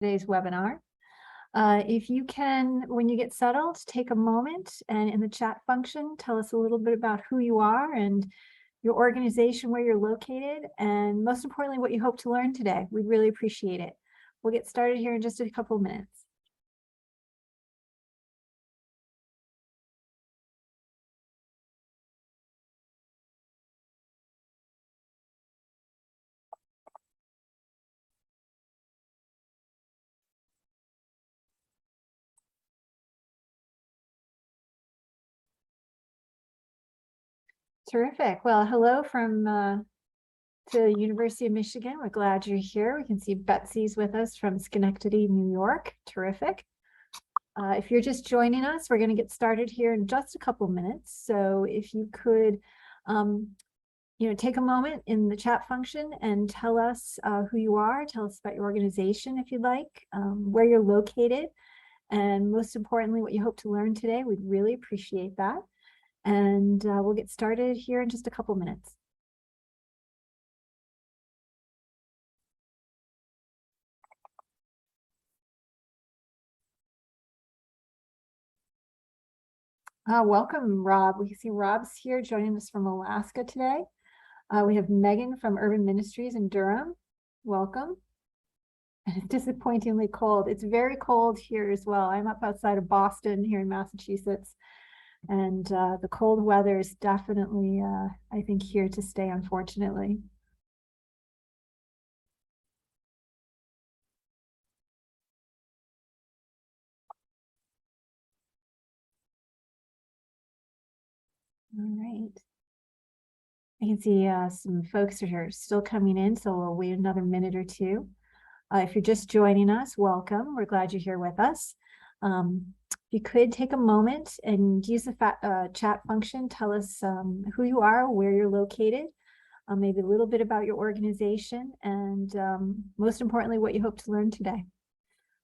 today's webinar. If you can, when you get settled, take a moment and in the chat function, tell us a little bit about who you are and your organization, where you're located, and most importantly, what you hope to learn today. We'd really appreciate it. We'll get started here in just a couple of minutes. Terrific. Well, hello from the University of Michigan. We're glad you're here. We can see Betsy's with us from Schenectady, New York. Terrific. If you're just joining us, we're going to get started here in just a couple minutes. So if you could, take a moment in the chat function and tell us who you are, tell us about your organization if you'd like, where you're located, and most importantly, what you hope to learn today. We'd really appreciate that. And we'll get started here in just a couple minutes. Welcome, Rob. We see Rob's here joining us from Alaska today. We have Megan from Urban Ministries in Durham. Welcome. And it's disappointingly cold. It's very cold here as well. I'm up outside of Boston here in Massachusetts. And the cold weather is definitely, I think, here to stay, unfortunately. All right. I can see some folks are still coming in, so we'll wait another minute or two. If you're just joining us, welcome. We're glad you're here with us. If you could take a moment and use the chat function, tell us who you are, where you're located, maybe a little bit about your organization, and most importantly, what you hope to learn today.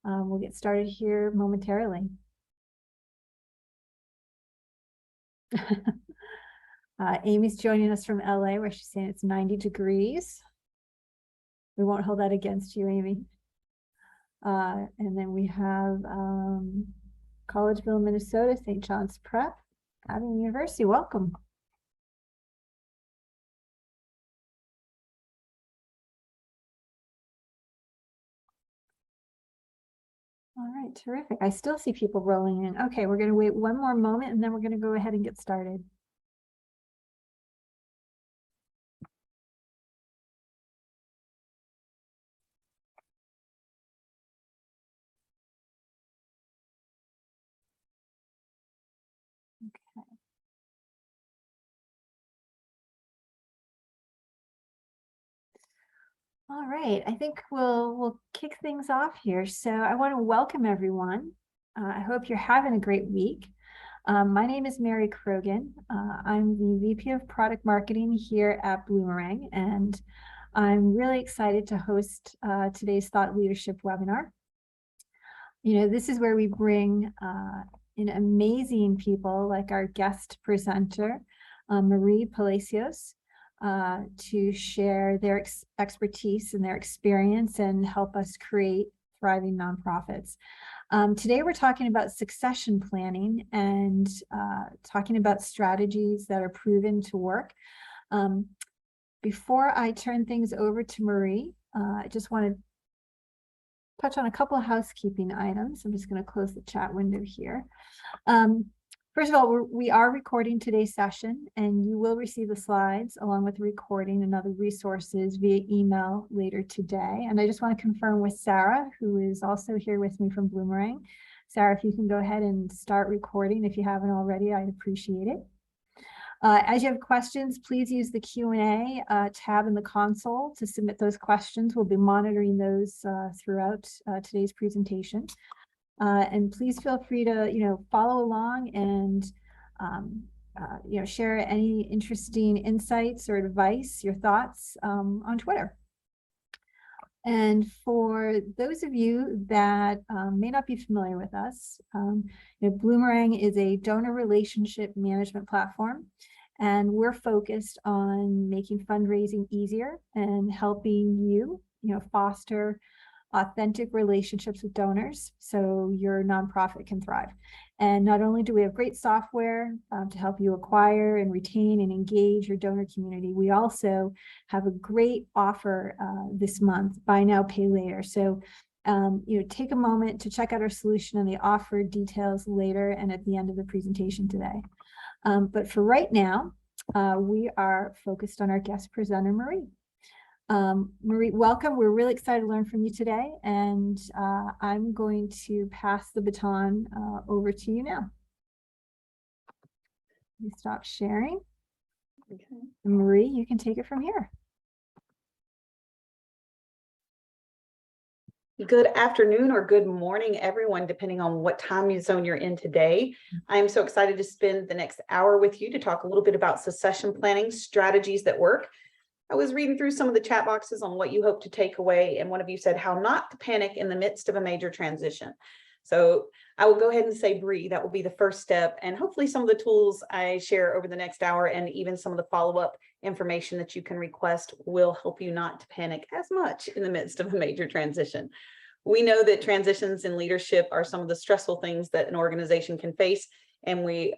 We'll get started here momentarily. Amy's joining us from LA, where she's saying it's 90 degrees. We won't hold that against you, Amy. And then we have Collegeville, Minnesota, St. John's Prep, Avenue University. Welcome. All right, terrific. I still see people rolling in. Okay, we're going to wait one more moment and then we're going to go ahead and get started. Okay. All right, I think we'll kick things off here. So I want to welcome everyone. I hope you're having a great week. My name is Mary Krogan. I'm the VP of Product Marketing here at Bloomerang, and I'm really excited to host today's Thought Leadership webinar. This is where we bring in amazing people like our guest presenter, Marie Palacios, to share their expertise and their experience and help us create thriving nonprofits. Today, we're talking about succession planning and talking about strategies that are proven to work. Before I turn things over to Marie, I just want to touch on a couple of housekeeping items. I'm just going to close the chat window here. First of all, we are recording today's session, and you will receive the slides along with the recording and other resources via email later today. And I just want to confirm with Sarah, who is also here with me from Bloomerang. Sarah, if you can go ahead and start recording if you haven't already, I'd appreciate it. As you have questions, please use the Q&A tab in the console to submit those questions. We'll be monitoring those throughout today's presentation. And please feel free to, follow along and, share any interesting insights or advice, your thoughts on Twitter. And for those of you that may not be familiar with us, Bloomerang is a donor relationship management platform, and we're focused on making fundraising easier and helping you, foster authentic relationships with donors so your nonprofit can thrive. And not only do we have great software to help you acquire and retain and engage your donor community, we also have a great offer this month, buy now, pay later. So take a moment to check out our solution and the offer details later and at the end of the presentation today. But for right now, we are focused on our guest presenter, Marie. Marie, welcome. We're really excited to learn from you today, and I'm going to pass the baton over to you now. Let me stop sharing. Okay. Marie, you can take it from here. Good afternoon or good morning, everyone, depending on what time zone you're in today. I'm so excited to spend the next hour with you to talk a little bit about succession planning strategies that work. I was reading through some of the chat boxes on what you hope to take away, and one of you said how not to panic in the midst of a major transition. So I will go ahead and say breathe. That will be the first step, and hopefully some of the tools I share over the next hour and even some of the follow-up information that you can request will help you not to panic as much in the midst of a major transition. We know that transitions in leadership are some of the stressful things that an organization can face, and we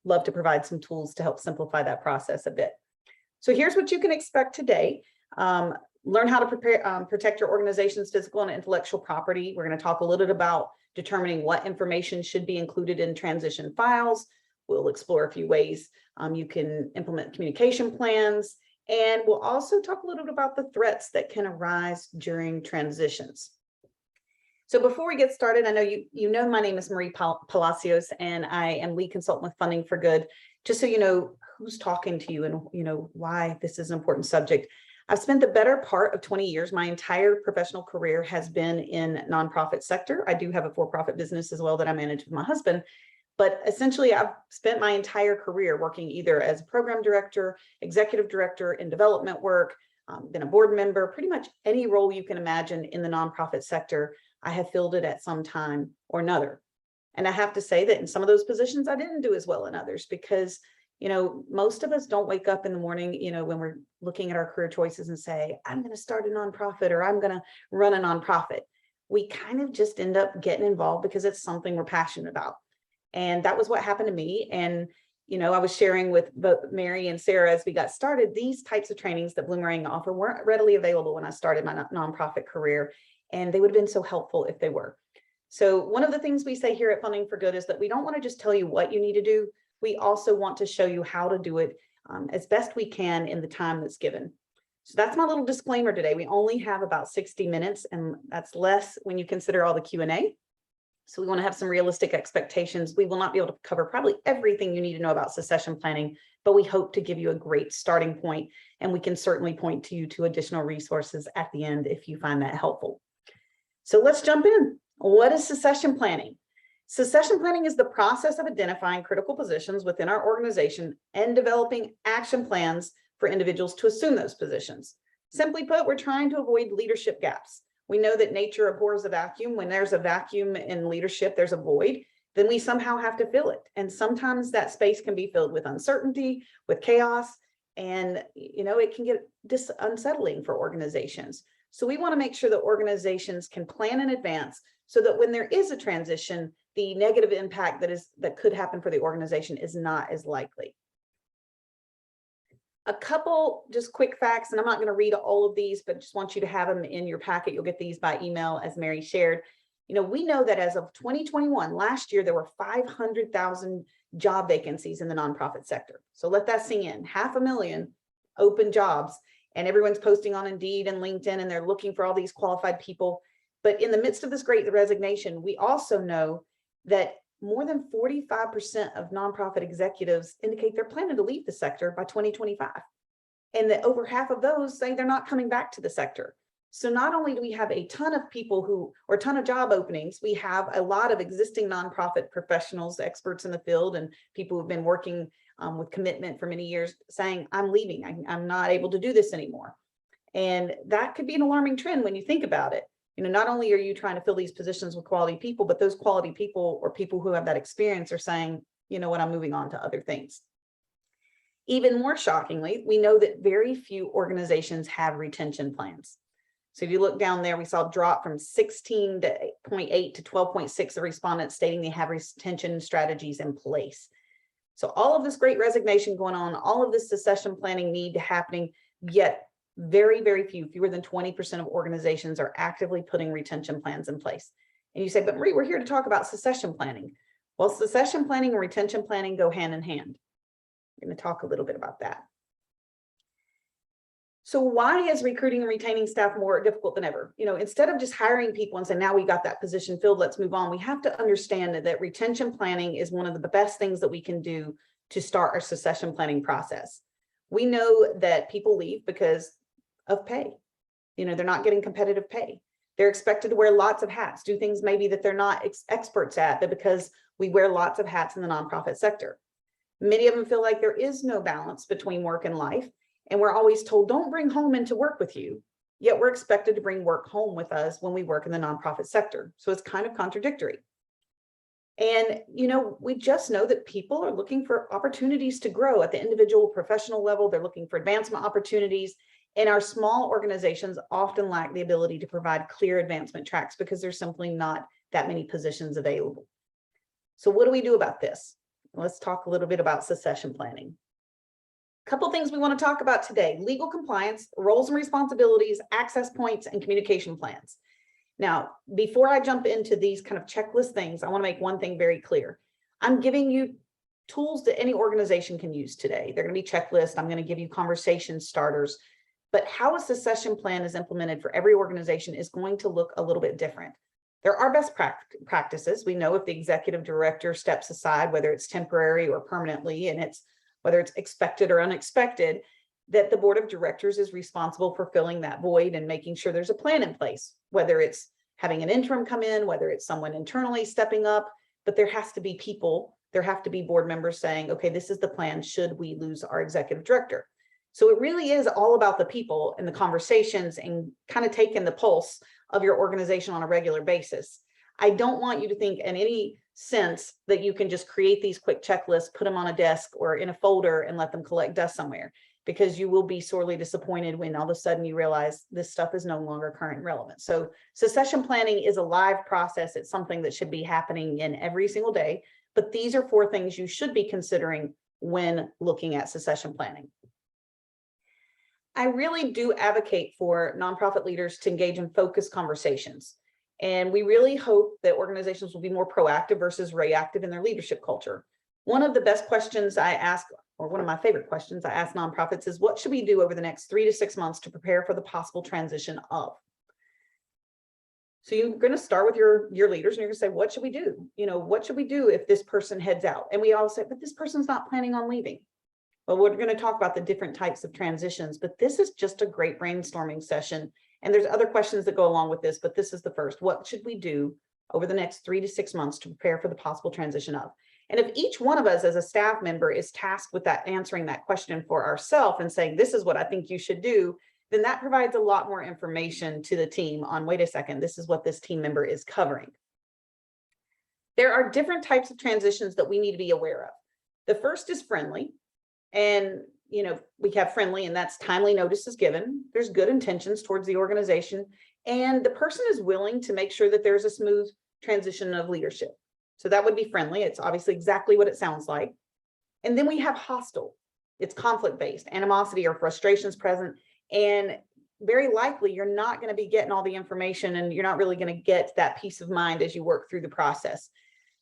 love to provide some tools to help simplify that process a bit. So here's what you can expect today. Learn how to protect your organization's physical and intellectual property. We're going to talk a little bit about determining what information should be included in transition files. We'll explore a few ways you can implement communication plans, and we'll also talk a little bit about the threats that can arise during transitions. So before we get started, I know you know my name is Marie Palacios, and I am lead consultant with Funding for Good. Just so you know who's talking to you and why this is an important subject. I've spent the better part of 20 years. My entire professional career has been in nonprofit sector. I do have a for-profit business as well that I manage with my husband. But essentially, I've spent my entire career working either as a program director, executive director in development work, been a board member, pretty much any role you can imagine in the nonprofit sector, I have filled it at some time or another. And I have to say that in some of those positions, I didn't do as well in others because, most of us don't wake up in the morning, when we're looking at our career choices and say, I'm going to start a nonprofit or I'm going to run a nonprofit. We kind of just end up getting involved because it's something we're passionate about. And that was what happened to me. And, I was sharing with both Mary and Sarah as we got started, these types of trainings that Bloomerang offer weren't readily available when I started my nonprofit career. And they would have been so helpful if they were. So one of the things we say here at Funding for Good is that we don't want to just tell you what you need to do. We also want to show you how to do it as best we can in the time that's given. So that's my little disclaimer today. We only have about 60 minutes, and that's less when you consider all the Q&A. So we want to have some realistic expectations. We will not be able to cover probably everything you need to know about succession planning, but we hope to give you a great starting point, and we can certainly point to you to additional resources at the end if you find that helpful. So let's jump in. What is succession planning? Succession planning is the process of identifying critical positions within our organization and developing action plans for individuals to assume those positions. Simply put, we're trying to avoid leadership gaps. We know that nature abhors a vacuum. When there's a vacuum in leadership, there's a void. Then we somehow have to fill it. And sometimes that space can be filled with uncertainty, with chaos, and it can get unsettling for organizations. So we want to make sure that organizations can plan in advance so that when there is a transition, the negative impact that could happen for the organization is not as likely. A couple just quick facts, and I'm not going to read all of these, but just want you to have them in your packet. You'll get these by email, as Mary shared. We know that as of 2021, last year, there were 500,000 job vacancies in the nonprofit sector. So let that sink in. 500,000 open jobs. And everyone's posting on Indeed and LinkedIn, and they're looking for all these qualified people. But in the midst of this great resignation, we also know that more than 45% of nonprofit executives indicate they're planning to leave the sector by 2025. And that over half of those say they're not coming back to the sector. So not only do we have a ton of people or a ton of job openings, we have a lot of existing nonprofit professionals, experts in the field, and people who've been working with commitment for many years saying, I'm leaving, I'm not able to do this anymore. And that could be an alarming trend when you think about it. Not only are you trying to fill these positions with quality people, but those quality people or people who have that experience are saying, I'm moving on to other things. Even more shockingly, we know that very few organizations have retention plans. So if you look down there, we saw a drop from 16.8 to 12.6 of respondents stating they have retention strategies in place. So all of this great resignation going on, all of this succession planning need happening, yet very, very fewer than 20% of organizations are actively putting retention plans in place. And you say, but Marie, we're here to talk about succession planning. Well, succession planning and retention planning go hand in hand. I'm going to talk a little bit about that. So why is recruiting and retaining staff more difficult than ever? Instead of just hiring people and saying, now we got that position filled, let's move on. We have to understand that retention planning is one of the best things that we can do to start our succession planning process. We know that people leave because of pay. They're not getting competitive pay. They're expected to wear lots of hats, do things maybe that they're not experts at, but because we wear lots of hats in the nonprofit sector. Many of them feel like there is no balance between work and life. And we're always told, don't bring home into work with you. Yet we're expected to bring work home with us when we work in the nonprofit sector. So it's kind of contradictory. And, we just know that people are looking for opportunities to grow at the individual professional level. They're looking for advancement opportunities. And our small organizations often lack the ability to provide clear advancement tracks because there's simply not that many positions available. So what do we do about this? Let's talk a little bit about succession planning. Couple things we want to talk about today: legal compliance, roles and responsibilities, access points, and communication plans. Now, before I jump into these kind of checklist things, I want to make one thing very clear. I'm giving you tools that any organization can use today. They're going to be checklists. I'm going to give you conversation starters, but how a succession plan is implemented for every organization is going to look a little bit different. There are best practices. We know if the executive director steps aside, whether it's temporary or permanently, and whether it's expected or unexpected, that the board of directors is responsible for filling that void and making sure there's a plan in place, whether it's having an interim come in, whether it's someone internally stepping up, but there has to be people, there have to be board members saying, okay, this is the plan should we lose our executive director. So it really is all about the people and the conversations and kind of taking the pulse of your organization on a regular basis. I don't want you to think in any sense that you can just create these quick checklists, put them on a desk or in a folder and let them collect dust somewhere, because you will be sorely disappointed when all of a sudden you realize this stuff is no longer current and relevant. So succession planning is a live process. It's something that should be happening in every single day, but these are 4 things you should be considering when looking at succession planning. I really do advocate for nonprofit leaders to engage in focused conversations. And we really hope that organizations will be more proactive versus reactive in their leadership culture. One of the best questions I ask, or one of my favorite questions I ask nonprofits, is what should we do over the next 3 to 6 months to prepare for the possible transition of? So you're going to start with your leaders and you're going to say, what should we do? What should we do if this person heads out? And we all say, but this person's not planning on leaving. Well, we're going to talk about the different types of transitions, but this is just a great brainstorming session. And there's other questions that go along with this, but this is the first. What should we do over the next 3 to 6 months to prepare for the possible transition of? And if each one of us as a staff member is tasked with answering that question for ourselves and saying, this is what I think you should do, then that provides a lot more information to the team on, wait a second, this is what this team member is covering. There are different types of transitions that we need to be aware of. The first is friendly. And, we have friendly, and that's timely notice is given. There's good intentions towards the organization, and the person is willing to make sure that there's a smooth transition of leadership. So that would be friendly. It's obviously exactly what it sounds like. And then we have hostile. It's conflict-based, animosity or frustrations present. And very likely you're not going to be getting all the information, and you're not really going to get that peace of mind as you work through the process.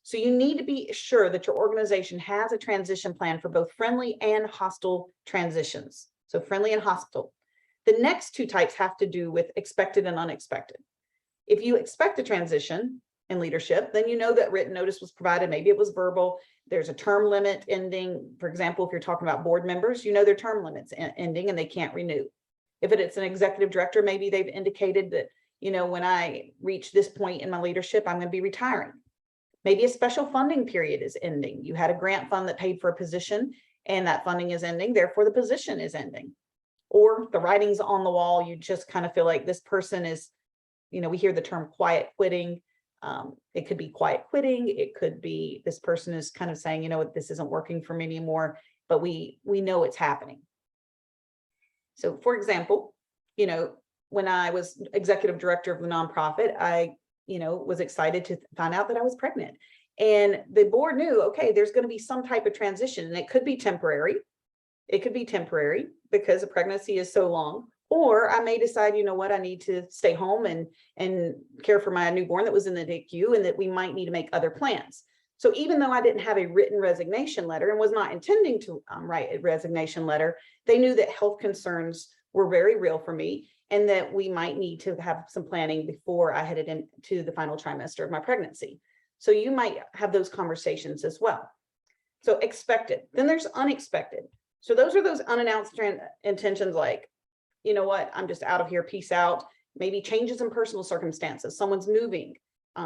So you need to be sure that your organization has a transition plan for both friendly and hostile transitions. So friendly and hostile. The next 2 types have to do with expected and unexpected. If you expect a transition in leadership, then you know that written notice was provided. Maybe it was verbal. There's a term limit ending. For example, if you're talking about board members, their term limit's ending and they can't renew. If it's an executive director, maybe they've indicated that, when I reach this point in my leadership, I'm going to be retiring. Maybe a special funding period is ending. You had a grant fund that paid for a position and that funding is ending, therefore the position is ending. Or the writing's on the wall, you just kind of feel like this person is, we hear the term quiet quitting. It could be quiet quitting. It could be this person is kind of saying, this isn't working for me anymore, but we know it's happening. So for example, when I was executive director of the nonprofit, I, was excited to find out that I was pregnant. And the board knew, okay, there's going to be some type of transition, and it could be temporary. It could be temporary because a pregnancy is so long. Or I may decide, you know what, I need to stay home and care for my newborn that was in the NICU, and that we might need to make other plans. So even though I didn't have a written resignation letter and was not intending to write a resignation letter, they knew that health concerns were very real for me, and that we might need to have some planning before I headed into the final trimester of my pregnancy. So you might have those conversations as well. So expected. Then there's unexpected. So those are those unannounced intentions, like, you know what, I'm just out of here, peace out. Maybe changes in personal circumstances. Someone's moving,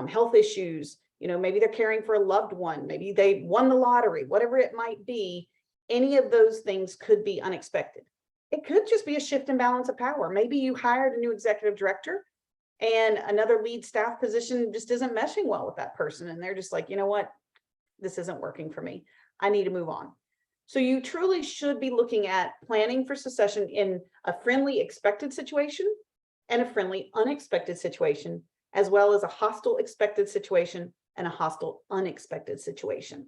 health issues, maybe they're caring for a loved one. Maybe they won the lottery, whatever it might be. Any of those things could be unexpected. It could just be a shift in balance of power. Maybe you hired a new executive director and another lead staff position just isn't meshing well with that person. And they're just like, you know what, this isn't working for me. I need to move on. So you truly should be looking at planning for succession in a friendly expected situation and a friendly unexpected situation, as well as a hostile expected situation and a hostile unexpected situation.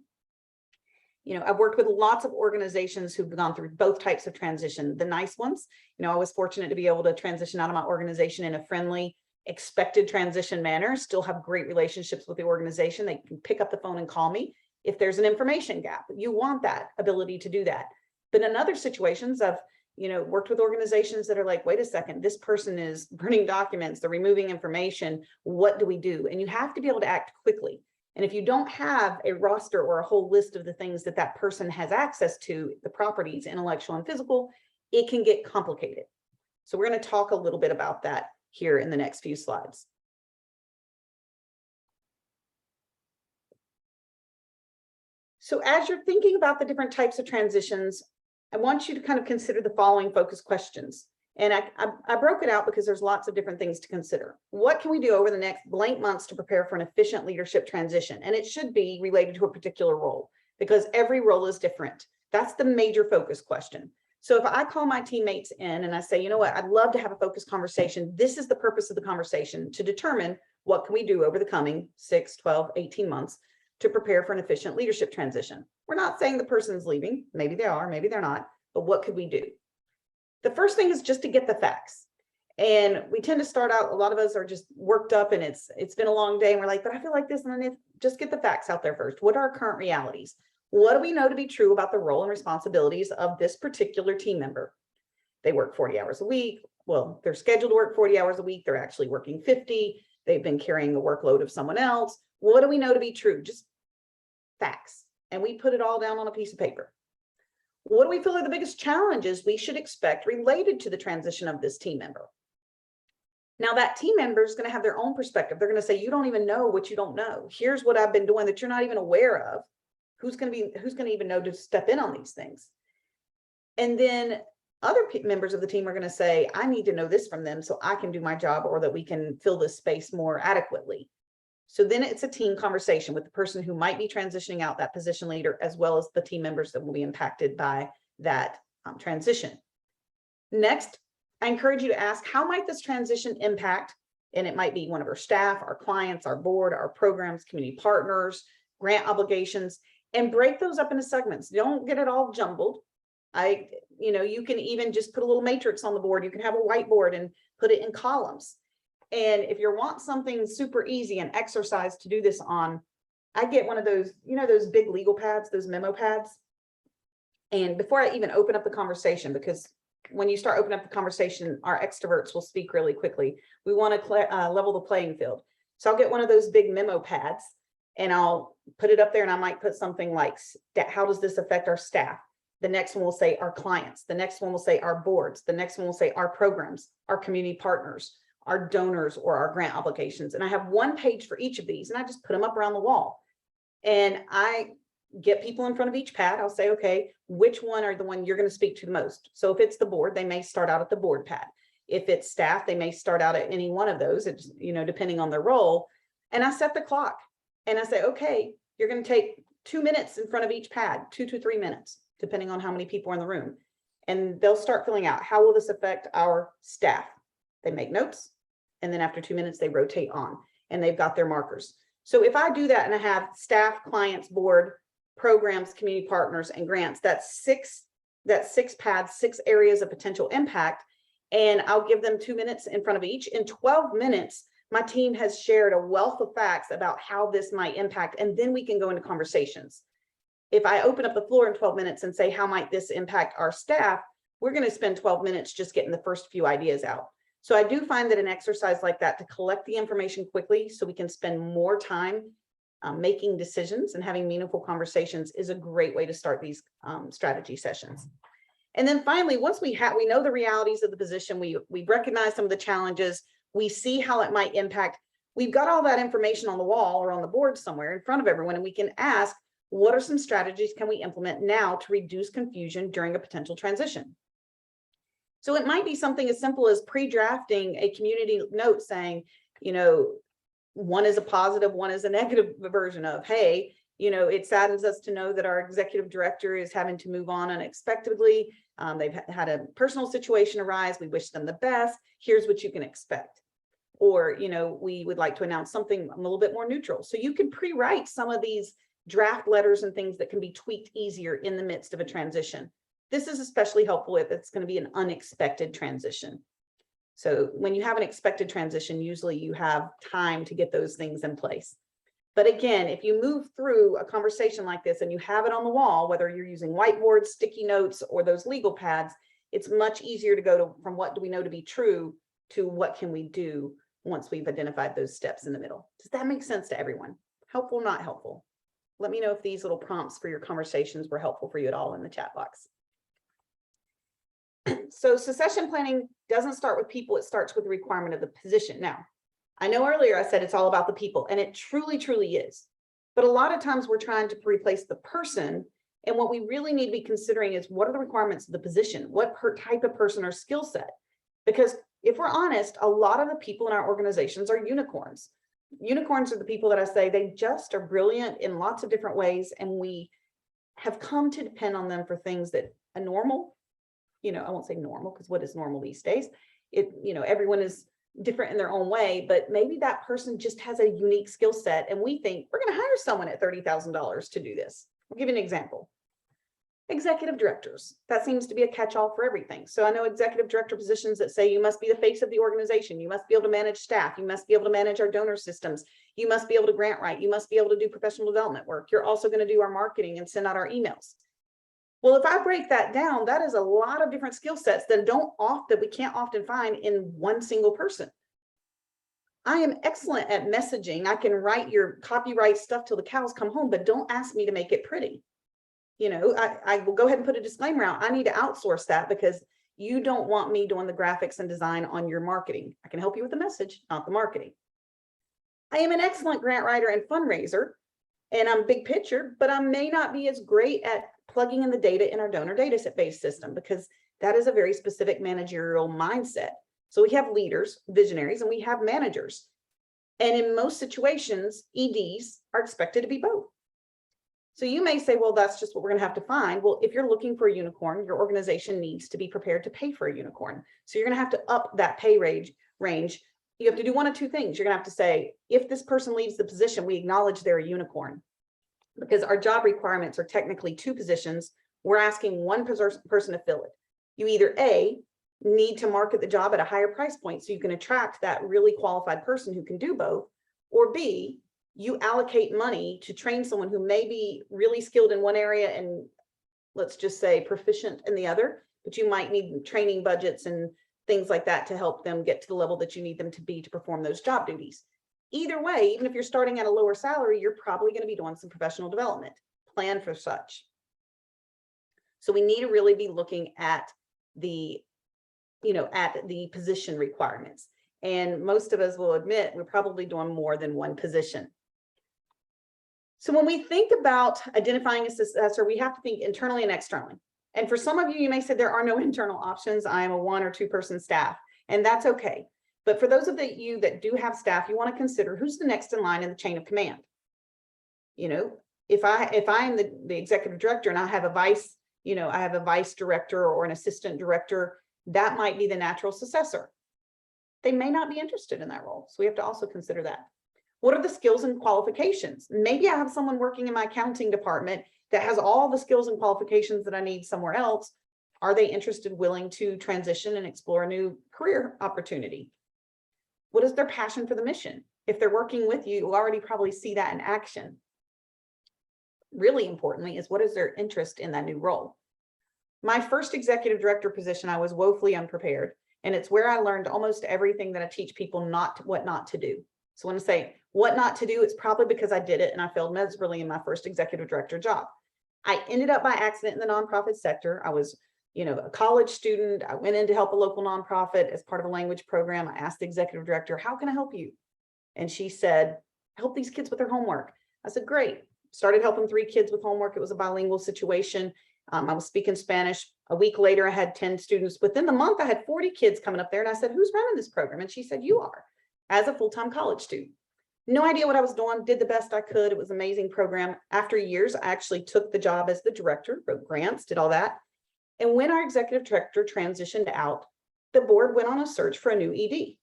I've worked with lots of organizations who've gone through both types of transition. The nice ones, I was fortunate to be able to transition out of my organization in a friendly, expected transition manner, still have great relationships with the organization. They can pick up the phone and call me if there's an information gap. You want that ability to do that. But in other situations, I've worked with organizations that are like, wait a second, this person is burning documents, they're removing information. What do we do? And you have to be able to act quickly. And if you don't have a roster or a whole list of the things that that person has access to, the properties, intellectual and physical, it can get complicated. So we're going to talk a little bit about that here in the next few slides. So as you're thinking about the different types of transitions, I want you to kind of consider the following focus questions. And I broke it out because there's lots of different things to consider. What can we do over the next blank months to prepare for an efficient leadership transition? And it should be related to a particular role, because every role is different. That's the major focus question. So if I call my teammates in and I say, you know what, I'd love to have a focused conversation. This is the purpose of the conversation, to determine what can we do over the coming 6, 12, 18 months to prepare for an efficient leadership transition. We're not saying the person's leaving. Maybe they are, maybe they're not, but what could we do? The first thing is just to get the facts. And we tend to start out, a lot of us are just worked up and it's been a long day and we're like, but I feel like this, and then just get the facts out there first. What are our current realities? What do we know to be true about the role and responsibilities of this particular team member? They work 40 hours a week. Well, they're scheduled to work 40 hours a week. They're actually working 50. They've been carrying the workload of someone else. What do we know to be true? Just facts. And we put it all down on a piece of paper. What do we feel are the biggest challenges we should expect related to the transition of this team member? Now that team member is going to have their own perspective. They're going to say, you don't even know what you don't know. Here's what I've been doing that you're not even aware of. Who's going to even know to step in on these things? And then other members of the team are going to say, I need to know this from them so I can do my job, or that we can fill this space more adequately. So then it's a team conversation with the person who might be transitioning out, that position leader, as well as the team members that will be impacted by that transition. Next, I encourage you to ask, how might this transition impact? And it might be one of our staff, our clients, our board, our programs, community partners, grant obligations, and break those up into segments. Don't get it all jumbled. You can even just put a little matrix on the board. You can have a whiteboard and put it in columns. And if you want something super easy and exercise to do this on, I get one of those, those big legal pads, those memo pads. And before I even open up the conversation, because when you start opening up the conversation, our extroverts will speak really quickly. We want to level the playing field. So I'll get one of those big memo pads and I'll put it up there, and I might put something like, how does this affect our staff? The next one will say our clients. The next one will say our boards. The next one will say our programs, our community partners, our donors, or our grant obligations. And I have one page for each of these, and I just put them up around the wall. And I get people in front of each pad. I'll say, okay, which one are the one you're going to speak to the most? So if it's the board, they may start out at the board pad. If it's staff, they may start out at any one of those, it's, depending on their role. And I set the clock and I say, okay, you're going to take 2 minutes in front of each pad, 2 to 3 minutes, depending on how many people are in the room. And they'll start filling out, how will this affect our staff? they make notes, and then after 2 minutes, they rotate on, and they've got their markers. So if I do that and I have staff, clients, board, programs, community partners, and grants, that's six paths, 6 areas of potential impact. And I'll give them 2 minutes in front of each. In 12 minutes, my team has shared a wealth of facts about how this might impact, and then we can go into conversations. If I open up the floor in 12 minutes and say, how might this impact our staff? We're going to spend 12 minutes just getting the first few ideas out. So I do find that an exercise like that, to collect the information quickly so we can spend more time making decisions and having meaningful conversations, is a great way to start these strategy sessions. And then finally, once we know the realities of the position, we recognize some of the challenges, we see how it might impact, we've got all that information on the wall or on the board somewhere in front of everyone, and we can ask, what are some strategies can we implement now to reduce confusion during a potential transition? So it might be something as simple as pre-drafting a community note saying, one is a positive, one is a negative version of, hey, it saddens us to know that our executive director is having to move on unexpectedly. They've had a personal situation arise. We wish them the best. Here's what you can expect. Or, we would like to announce something a little bit more neutral. So you can pre-write some of these draft letters and things that can be tweaked easier in the midst of a transition. This is especially helpful if it's going to be an unexpected transition. So when you have an expected transition, usually you have time to get those things in place. But again, if you move through a conversation like this and you have it on the wall, whether you're using whiteboards, sticky notes, or those legal pads, it's much easier to go from what do we know to be true to what can we do once we've identified those steps in the middle. Does that make sense to everyone? Helpful, not helpful? Let me know if these little prompts for your conversations were helpful for you at all in the chat box. So succession planning doesn't start with people, it starts with the requirement of the position. Now, I know earlier I said it's all about the people, and it truly, truly is. But a lot of times we're trying to replace the person, and what we really need to be considering is, what are the requirements of the position? What type of person or skill set? Because if we're honest, a lot of the people in our organizations are unicorns. Unicorns are the people that I say they just are brilliant in lots of different ways, and we have come to depend on them for things that a normal, I won't say normal, because what is normal these days? Everyone is different in their own way, but maybe that person just has a unique skill set, and we think we're going to hire someone at $30,000 to do this. I'll give you an example. Executive directors, that seems to be a catch-all for everything. So I know executive director positions that say you must be the face of the organization, you must be able to manage staff, you must be able to manage our donor systems, you must be able to grant write, you must be able to do professional development work, you're also going to do our marketing and send out our emails. Well, if I break that down, that is a lot of different skill sets that we can't often find in one single person. I am excellent at messaging. I can write your copyright stuff till the cows come home, but don't ask me to make it pretty. I will go ahead and put a disclaimer out. I need to outsource that because you don't want me doing the graphics and design on your marketing. I can help you with the message, not the marketing. I am an excellent grant writer and fundraiser, and I'm big picture, but I may not be as great at plugging in the data in our donor database system, because that is a very specific managerial mindset. So we have leaders, visionaries, and we have managers. And in most situations, EDs are expected to be both. So you may say, well, that's just what we're going to have to find. Well, if you're looking for a unicorn, your organization needs to be prepared to pay for a unicorn. So you're going to have to up that pay range. You have to do one of two things. You're going to have to say, if this person leaves the position, we acknowledge they're a unicorn. Because our job requirements are technically 2 positions. We're asking one person to fill it. You either A, need to market the job at a higher price point so you can attract that really qualified person who can do both, or B, you allocate money to train someone who may be really skilled in one area and, let's just say, proficient in the other, but you might need training budgets and things like that to help them get to the level that you need them to be to perform those job duties. Either way, even if you're starting at a lower salary, you're probably going to be doing some professional development. Plan for such. So we need to really be looking at the position requirements. And most of us will admit we're probably doing more than one position. So when we think about identifying a successor, we have to think internally and externally. And for some of you, you may say there are no internal options. I am a 1 or 2 person staff, and that's okay. But for those of you that do have staff, you want to consider who's the next in line in the chain of command. If I am the executive director and I have a vice director or an assistant director, that might be the natural successor. they may not be interested in that role. So we have to also consider that. What are the skills and qualifications? Maybe I have someone working in my accounting department that has all the skills and qualifications that I need somewhere else. Are they interested, willing to transition and explore a new career opportunity? What is their passion for the mission? If they're working with you, you already probably see that in action. Really importantly is what is their interest in that new role? My first executive director position, I was woefully unprepared. And it's where I learned almost everything that I teach people what not to do. So when I say what not to do, it's probably because I did it and I failed miserably in my first executive director job. I ended up by accident in the nonprofit sector. I was, a college student. I went in to help a local nonprofit as part of a language program. I asked the executive director, how can I help you? And she said, help these kids with their homework. I said, great. Started helping 3 kids with homework. It was a bilingual situation. I was speaking Spanish. A week later, I had 10 students. Within the month, I had 40 kids coming up there. And I said, who's running this program? And she said, you are, as a full-time college student. No idea what I was doing, did the best I could. It was an amazing program. After years, I actually took the job as the director, wrote grants, did all that. And when our executive director transitioned out, the board went on a search for a new ED.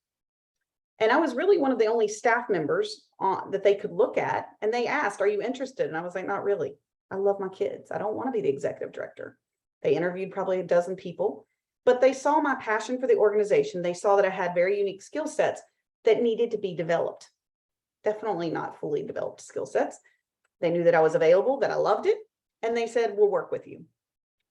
And I was really one of the only staff members that they could look at. And they asked, are you interested? And I was like, not really. I love my kids. I don't want to be the executive director. They interviewed probably a dozen people, but they saw my passion for the organization. They saw that I had very unique skill sets that needed to be developed. Definitely not fully developed skill sets. They knew that I was available, that I loved it. And they said, we'll work with you.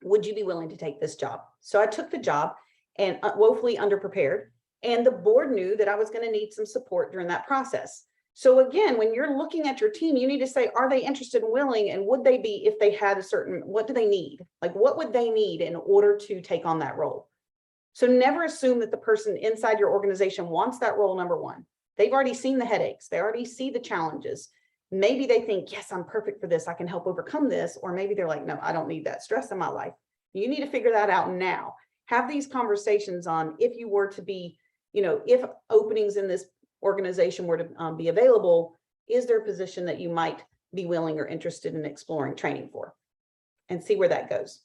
Would you be willing to take this job? So I took the job and woefully underprepared. And the board knew that I was going to need some support during that process. So again, when you're looking at your team, you need to say, are they interested and willing? And would they be, if they had a certain, what do they need? Like, what would they need in order to take on that role? So never assume that the person inside your organization wants that role, number one. They've already seen the headaches. They already see the challenges. Maybe they think, yes, I'm perfect for this. I can help overcome this. Or maybe they're like, no, I don't need that stress in my life. You need to figure that out now. Have these conversations on if you were to be, if openings in this organization were to be available, is there a position that you might be willing or interested in exploring training for, and see where that goes.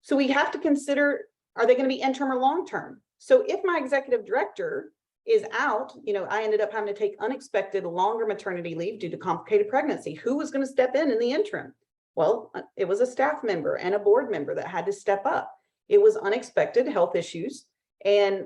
So we have to consider, are they going to be interim or long-term? So if my executive director is out, I ended up having to take unexpected longer maternity leave due to complicated pregnancy. Who was going to step in the interim? Well, it was a staff member and a board member that had to step up. It was unexpected health issues. And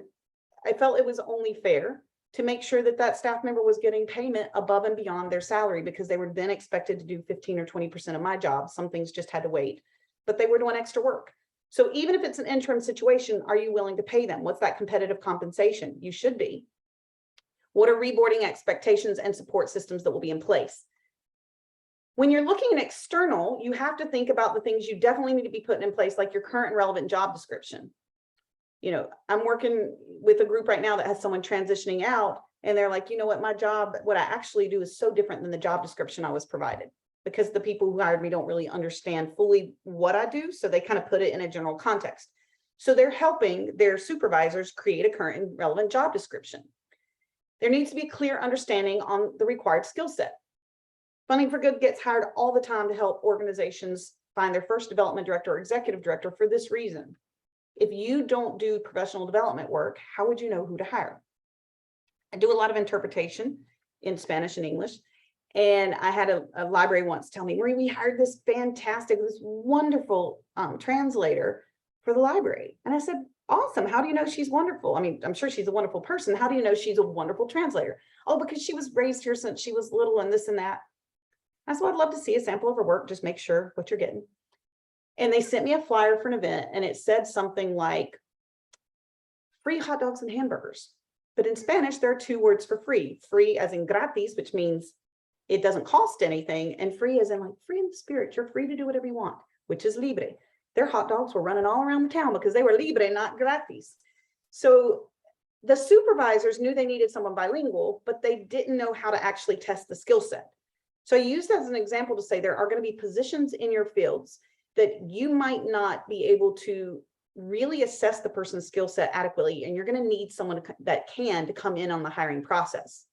I felt it was only fair to make sure that that staff member was getting payment above and beyond their salary, because they were then expected to do 15 or 20% of my job. Some things just had to wait, but they were doing extra work. So even if it's an interim situation, are you willing to pay them? What's that competitive compensation? You should be. What are reboarding expectations and support systems that will be in place? When you're looking at external, you have to think about the things you definitely need to be putting in place, like your current and relevant job description. I'm working with a group right now that has someone transitioning out, and they're like, what, my job, what I actually do is so different than the job description I was provided, because the people who hired me don't really understand fully what I do. So they kind of put it in a general context. So they're helping their supervisors create a current and relevant job description. There needs to be a clear understanding on the required skill set. Funding for Good gets hired all the time to help organizations find their first development director or executive director for this reason. If you don't do professional development work, how would you know who to hire? I do a lot of interpretation in Spanish and English. And I had a library once tell me, Marie, we hired this wonderful translator for the library. And I said, awesome. How do you know she's wonderful? I mean, I'm sure she's a wonderful person. How do you know she's a wonderful translator? Oh, because she was raised here since she was little and this and that. I said, well, I'd love to see a sample of her work. Just make sure what you're getting. And they sent me a flyer for an event, and it said something like free hot dogs and hamburgers. But in Spanish, there are 2 words for free. Free as in gratis, which means it doesn't cost anything, and free as in like free in the spirit. You're free to do whatever you want, which is libre. Their hot dogs were running all around the town because they were libre, not gratis. So the supervisors knew they needed someone bilingual, but they didn't know how to actually test the skill set. So I use that as an example to say there are going to be positions in your fields that you might not be able to really assess the person's skill set adequately, and you're going to need someone to come in on the hiring process.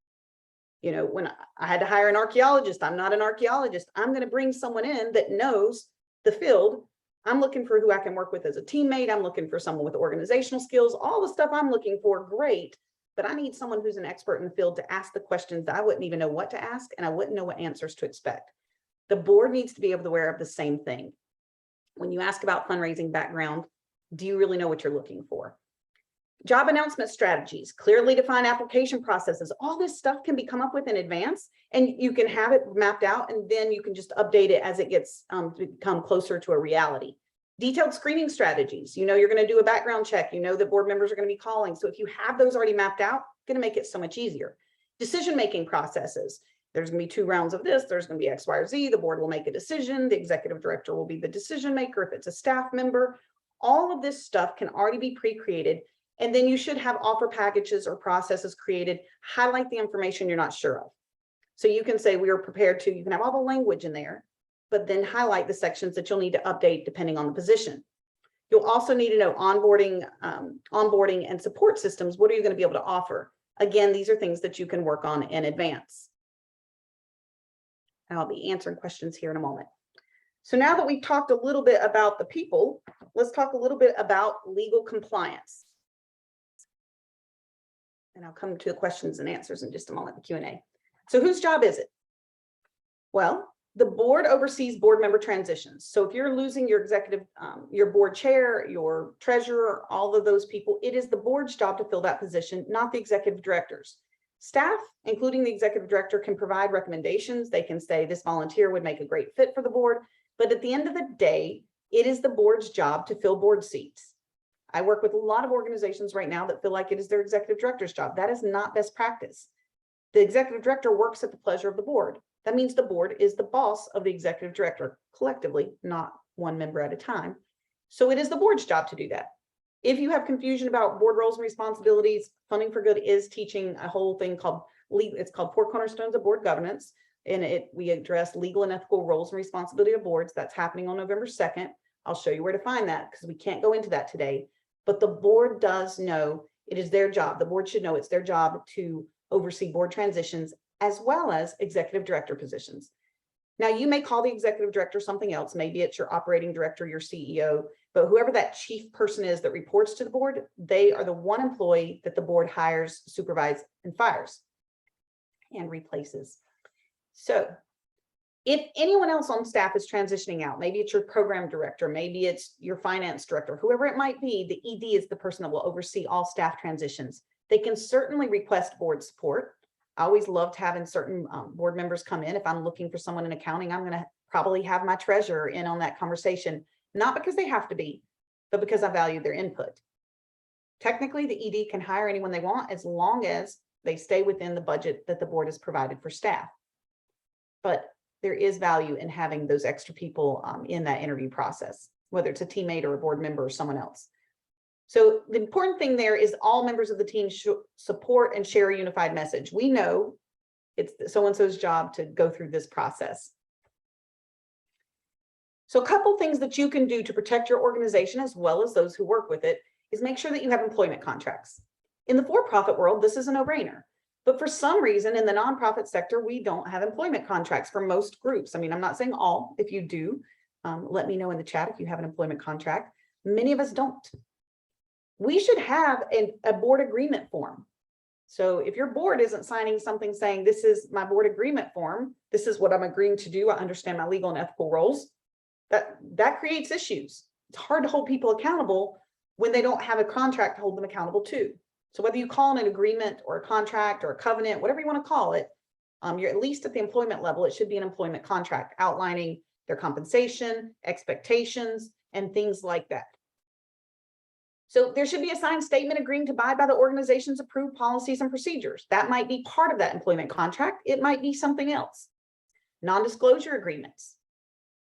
When I had to hire an archaeologist, I'm not an archaeologist. I'm going to bring someone in that knows the field. I'm looking for who I can work with as a teammate. I'm looking for someone with organizational skills, all the stuff I'm looking for. Great. but I need someone who's an expert in the field to ask the questions that I wouldn't even know what to ask, and I wouldn't know what answers to expect. The board needs to be aware of the same thing. When you ask about fundraising background, do you really know what you're looking for? Job announcement strategies, clearly defined application processes, all this stuff can be come up with in advance, and you can have it mapped out, and then you can just update it as it gets become closer to a reality. Detailed screening strategies, you know you're going to do a background check, you know that board members are going to be calling. So if you have those already mapped out, it's going to make it so much easier. Decision-making processes, there's going to be 2 rounds of this, there's going to be X, Y, or Z, the board will make a decision, the executive director will be the decision maker if it's a staff member. All of this stuff can already be pre-created, and then you should have offer packages or processes created, highlight the information you're not sure of. So you can say we are prepared to, you can have all the language in there, but then highlight the sections that you'll need to update depending on the position. You'll also need to know onboarding and support systems. What are you going to be able to offer? Again, these are things that you can work on in advance. I'll be answering questions here in a moment. So now that we've talked a little bit about the people, let's talk a little bit about legal compliance. And I'll come to the questions and answers in just a moment, the Q&A. So whose job is it? Well, the board oversees board member transitions. So if you're losing your executive, your board chair, your treasurer, all of those people, it is the board's job to fill that position, not the executive director's. Staff, including the executive director, can provide recommendations. They can say this volunteer would make a great fit for the board. But at the end of the day, it is the board's job to fill board seats. I work with a lot of organizations right now that feel like it is their executive director's job. That is not best practice. The executive director works at the pleasure of the board. That means the board is the boss of the executive director collectively, not one member at a time. So it is the board's job to do that. If you have confusion about board roles and responsibilities, Funding for Good is teaching a whole thing called it's called 4 Cornerstones of Board Governance. And we address legal and ethical roles and responsibility of boards. That's happening on November 2nd. I'll show you where to find that because we can't go into that today. But the board does know it is their job. The board should know it's their job to oversee board transitions as well as executive director positions. Now, you may call the executive director something else. Maybe it's your operating director, your CEO, but whoever that chief person is that reports to the board, they are the one employee that the board hires, supervises, and fires and replaces. So if anyone else on staff is transitioning out, maybe it's your program director, maybe it's your finance director, whoever it might be, the ED is the person that will oversee all staff transitions. They can certainly request board support. I always loved having certain board members come in. If I'm looking for someone in accounting, I'm going to probably have my treasurer in on that conversation, not because they have to be, but because I value their input. Technically, the ED can hire anyone they want as long as they stay within the budget that the board has provided for staff. But there is value in having those extra people in that interview process, whether it's a teammate or a board member or someone else. So the important thing there is all members of the team should support and share a unified message. We know it's so-and-so's job to go through this process. So a couple things that you can do to protect your organization as well as those who work with it is make sure that you have employment contracts. In the for-profit world, this is a no-brainer. But for some reason in the nonprofit sector, we don't have employment contracts for most groups. I mean, I'm not saying all. If you do, let me know in the chat if you have an employment contract. Many of us don't. We should have a board agreement form. So if your board isn't signing something saying, this is my board agreement form, this is what I'm agreeing to do, I understand my legal and ethical roles, that creates issues. It's hard to hold people accountable when they don't have a contract to hold them accountable to. So whether you call it an agreement or a contract or a covenant, whatever you want to call it, you're at least at the employment level, it should be an employment contract outlining their compensation, expectations, and things like that. So there should be a signed statement agreeing to abide by the organization's approved policies and procedures. That might be part of that employment contract. It might be something else. Non-disclosure agreements.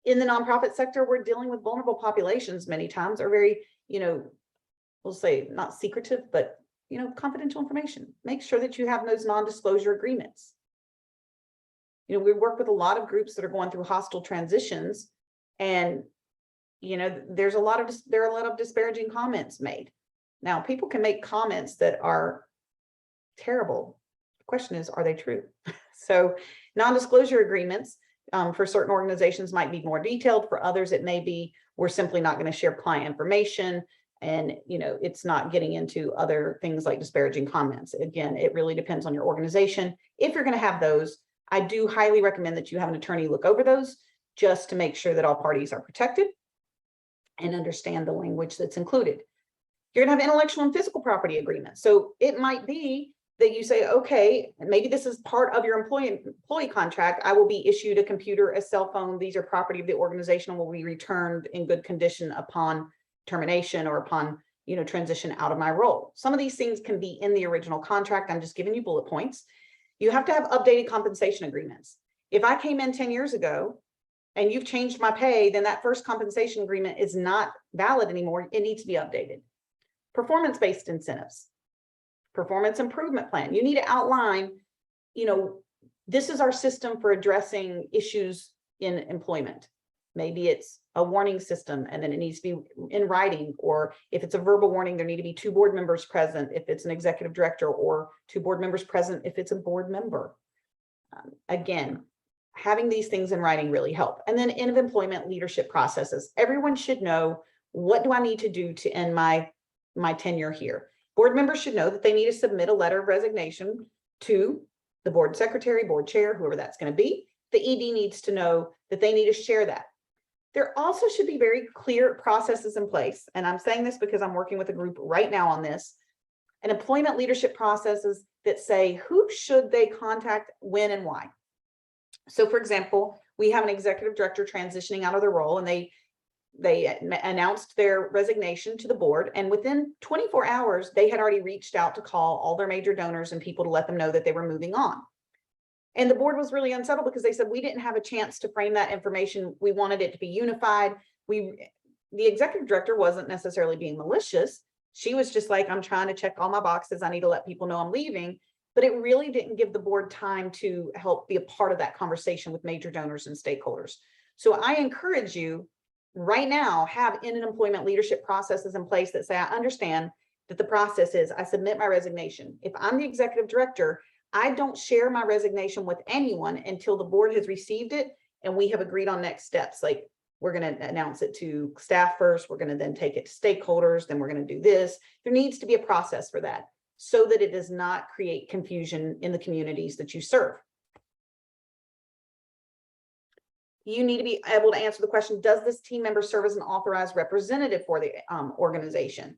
In the nonprofit sector, we're dealing with vulnerable populations many times, are very, we'll say not secretive, but confidential information. Make sure that you have those non-disclosure agreements. We work with a lot of groups that are going through hostile transitions, and there are a lot of disparaging comments made. Now, people can make comments that are terrible. The question is, are they true? So non-disclosure agreements for certain organizations might be more detailed. For others, it may be, we're simply not going to share client information. And, it's not getting into other things like disparaging comments. Again, it really depends on your organization. If you're going to have those, I do highly recommend that you have an attorney look over those just to make sure that all parties are protected and understand the language that's included. You're going to have intellectual and physical property agreements. So it might be that you say, okay, and maybe this is part of your employee contract. I will be issued a computer, a cell phone. These are property of the organization and will be returned in good condition upon termination or upon, transition out of my role. Some of these things can be in the original contract. I'm just giving you bullet points. You have to have updated compensation agreements. If I came in 10 years ago and you've changed my pay, then that first compensation agreement is not valid anymore. It needs to be updated. Performance-based incentives, performance improvement plan. You need to outline, this is our system for addressing issues in employment. Maybe it's a warning system and then it needs to be in writing, or if it's a verbal warning, there need to be 2 board members present if it's an executive director, or 2 board members present if it's a board member. Again, having these things in writing really help. And then end of employment leadership processes. Everyone should know, what do I need to do to end my tenure here? Board members should know that they need to submit a letter of resignation to the board secretary, board chair, whoever that's going to be. The ED needs to know that they need to share that. There also should be very clear processes in place. And I'm saying this because I'm working with a group right now on this. And employment leadership processes that say who should they contact, when, and why. So for example, we have an executive director transitioning out of their role, and they announced their resignation to the board, and within 24 hours they had already reached out to call all their major donors and people to let them know that they were moving on. And the board was really unsettled because they said, we didn't have a chance to frame that information. We wanted it to be unified. The executive director wasn't necessarily being malicious. She was just like, I'm trying to check all my boxes. I need to let people know I'm leaving. But it really didn't give the board time to help be a part of that conversation with major donors and stakeholders. So I encourage you right now, have in an employment leadership processes in place that say, I understand that the process is I submit my resignation. If I'm the executive director, I don't share my resignation with anyone until the board has received it and we have agreed on next steps. Like, we're going to announce it to staff first. We're going to then take it to stakeholders. Then we're going to do this. There needs to be a process for that so that it does not create confusion in the communities that you serve. You need to be able to answer the question, does this team member serve as an authorized representative for the organization?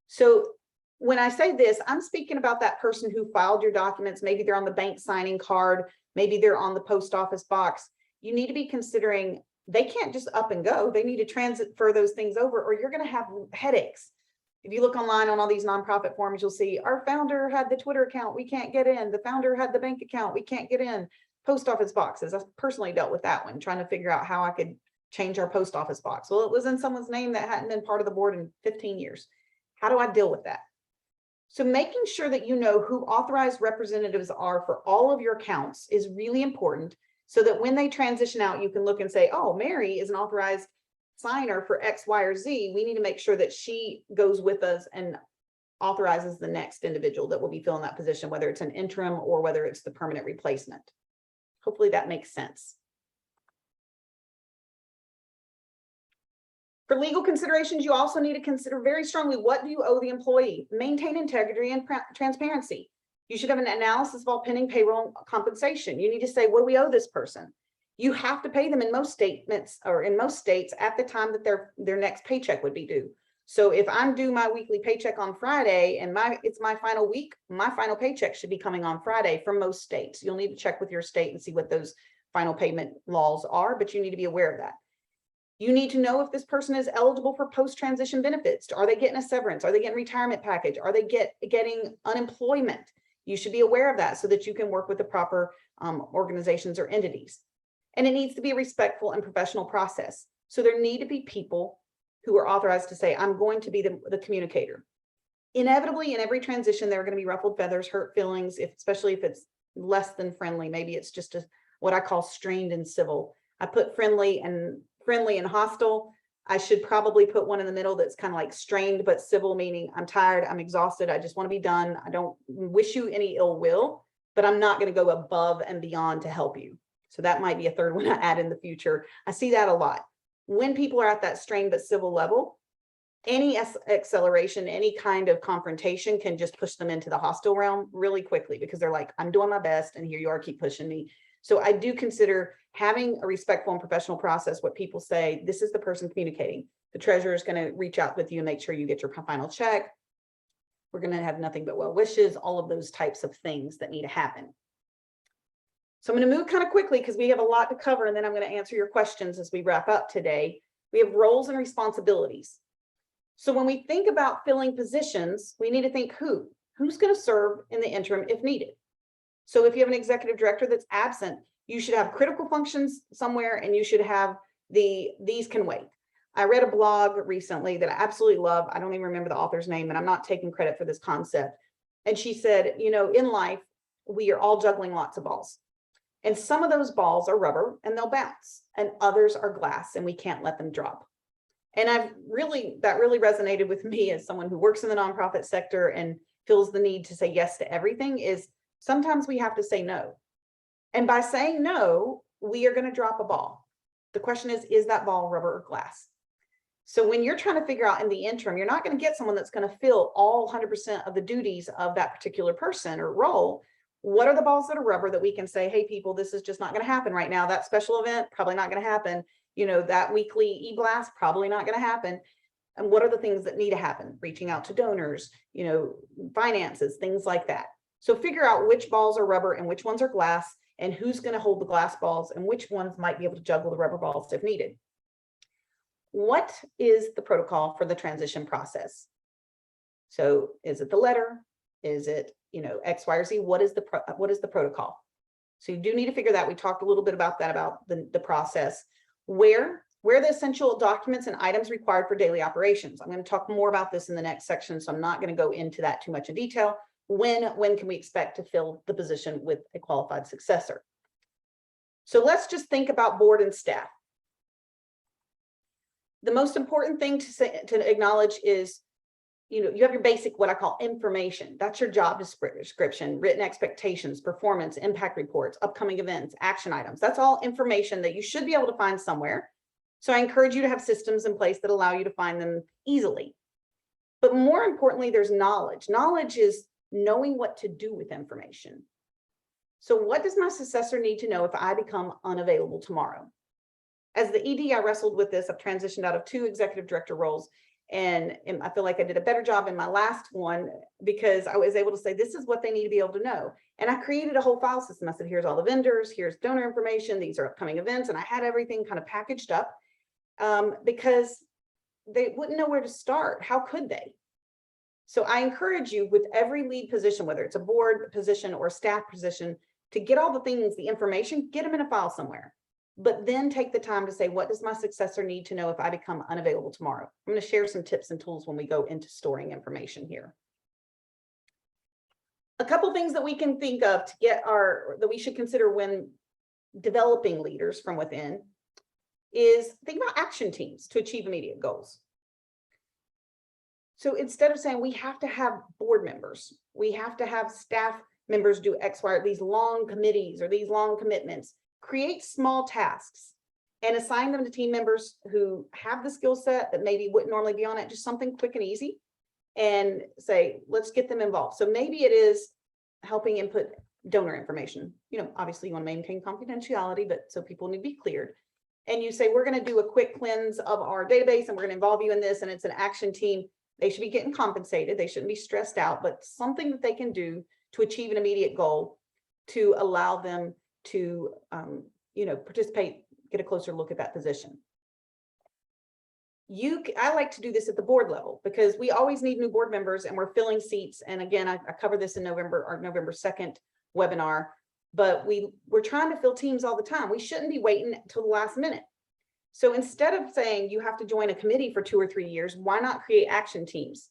So when I say this, I'm speaking about that person who filed your documents. Maybe they're on the bank signing card. Maybe they're on the post office box. You need to be considering they can't just up and go. They need to transfer those things over, or you're going to have headaches. If you look online on all these nonprofit forums, you'll see our founder had the Twitter account. We can't get in. The founder had the bank account. We can't get in. Post office boxes. I personally dealt with that one, trying to figure out how I could change our post office box. Well, it was in someone's name that hadn't been part of the board in 15 years. How do I deal with that? So making sure that you know who authorized representatives are for all of your accounts is really important, so that when they transition out, you can look and say, oh, Mary is an authorized signer for X, Y, or Z. We need to make sure that she goes with us and authorizes the next individual that will be filling that position, whether it's an interim or whether it's the permanent replacement. Hopefully that makes sense. For legal considerations, you also need to consider very strongly, what do you owe the employee? Maintain integrity and transparency. You should have an analysis of all pending payroll and compensation. You need to say, what do we owe this person? You have to pay them in most statements, or in most states, at the time that their next paycheck would be due. So if I'm due my weekly paycheck on Friday and it's my final week, my final paycheck should be coming on Friday for most states. You'll need to check with your state and see what those final payment laws are, but you need to be aware of that. You need to know if this person is eligible for post-transition benefits. Are they getting a severance? Are they getting retirement package? Are they getting unemployment? You should be aware of that so that you can work with the proper organizations or entities. And it needs to be a respectful and professional process. So there need to be people who are authorized to say, I'm going to be the communicator. Inevitably, in every transition, there are going to be ruffled feathers, hurt feelings, especially if it's less than friendly. Maybe it's just what I call strained and civil. I put friendly and hostile. I should probably put one in the middle that's kind of like strained but civil, meaning I'm tired, I'm exhausted, I just want to be done. I don't wish you any ill will, but I'm not going to go above and beyond to help you. So that might be a third one I add in the future. I see that a lot. When people are at that strained but civil level, Any acceleration, any kind of confrontation can just push them into the hostile realm really quickly, because they're like, I'm doing my best and here you are, keep pushing me. So I do consider having a respectful and professional process. What people say, this is the person communicating. The treasurer is going to reach out with you and make sure you get your final check. We're going to have nothing but well wishes, all of those types of things that need to happen. So I'm going to move kind of quickly because we have a lot to cover, and then I'm going to answer your questions as we wrap up today. We have roles and responsibilities. So when we think about filling positions, we need to think who's going to serve in the interim if needed. So if you have an executive director that's absent, you should have critical functions somewhere, and you should have these can wait. I read a blog recently that I absolutely love. I don't even remember the author's name, and I'm not taking credit for this concept. And she said, you know, in life, we are all juggling lots of balls. And some of those balls are rubber and they'll bounce, and others are glass and we can't let them drop. And that really resonated with me as someone who works in the nonprofit sector and feels the need to say yes to everything. Is sometimes we have to say no. And by saying no, we are going to drop a ball. The question is that ball rubber or glass? So when you're trying to figure out in the interim, you're not going to get someone that's going to fill all 100% of the duties of that particular person or role. What are the balls that are rubber that we can say, hey, people, this is just not going to happen right now. That special event, probably not going to happen. You know, that weekly e-blast, probably not going to happen. And what are the things that need to happen? Reaching out to donors, you know, finances, things like that. So figure out which balls are rubber and which ones are glass, and who's going to hold the glass balls and which ones might be able to juggle the rubber balls if needed. What is the protocol for the transition process? So is it the letter? Is it, you know, X, Y, or Z? What is the protocol? So you do need to figure that. We talked a little bit about that, about the process. Where the essential documents and items required for daily operations. I'm going to talk more about this in the next section, so I'm not going to go into that too much in detail. When can we expect to fill the position with a qualified successor? So let's just think about board and staff. The most important thing to acknowledge is, you know, you have your basic, what I call information. That's your job description, written expectations, performance, impact reports, upcoming events, action items. That's all information that you should be able to find somewhere. So I encourage you to have systems in place that allow you to find them easily. But more importantly, there's knowledge. Knowledge is knowing what to do with information. So what does my successor need to know if I become unavailable tomorrow? As the ED, I wrestled with this. I've transitioned out of 2 executive director roles, and I feel like I did a better job in my last one because I was able to say, this is what they need to be able to know. And I created a whole file system. I said, here's all the vendors, here's donor information, these are upcoming events. And I had everything kind of packaged up because they wouldn't know where to start. How could they? So I encourage you with every lead position, whether it's a board position or a staff position, to get all the things, the information, get them in a file somewhere. But then take the time to say, what does my successor need to know if I become unavailable tomorrow? I'm going to share some tips and tools when we go into storing information here. A couple things that we can think of to get that we should consider when developing leaders from within is think about action teams to achieve immediate goals. So instead of saying we have to have board members, we have to have staff members do X, Y, or these long committees or these long commitments, create small tasks and assign them to team members who have the skill set that maybe wouldn't normally be on it, just something quick and easy, and say, let's get them involved. So maybe it is helping input donor information. You know, obviously you want to maintain confidentiality, but so people need to be cleared. And you say, we're going to do a quick cleanse of our database and we're going to involve you in this. And it's an action team. They should be getting compensated. They shouldn't be stressed out, but something that they can do to achieve an immediate goal to allow them to, you know, participate, get a closer look at that position. I like to do this at the board level because we always need new board members and we're filling seats. And again, I covered this in our November 2nd webinar, but we're trying to fill teams all the time. We shouldn't be waiting till the last minute. So instead of saying you have to join a committee for 2 or 3 years, why not create action teams?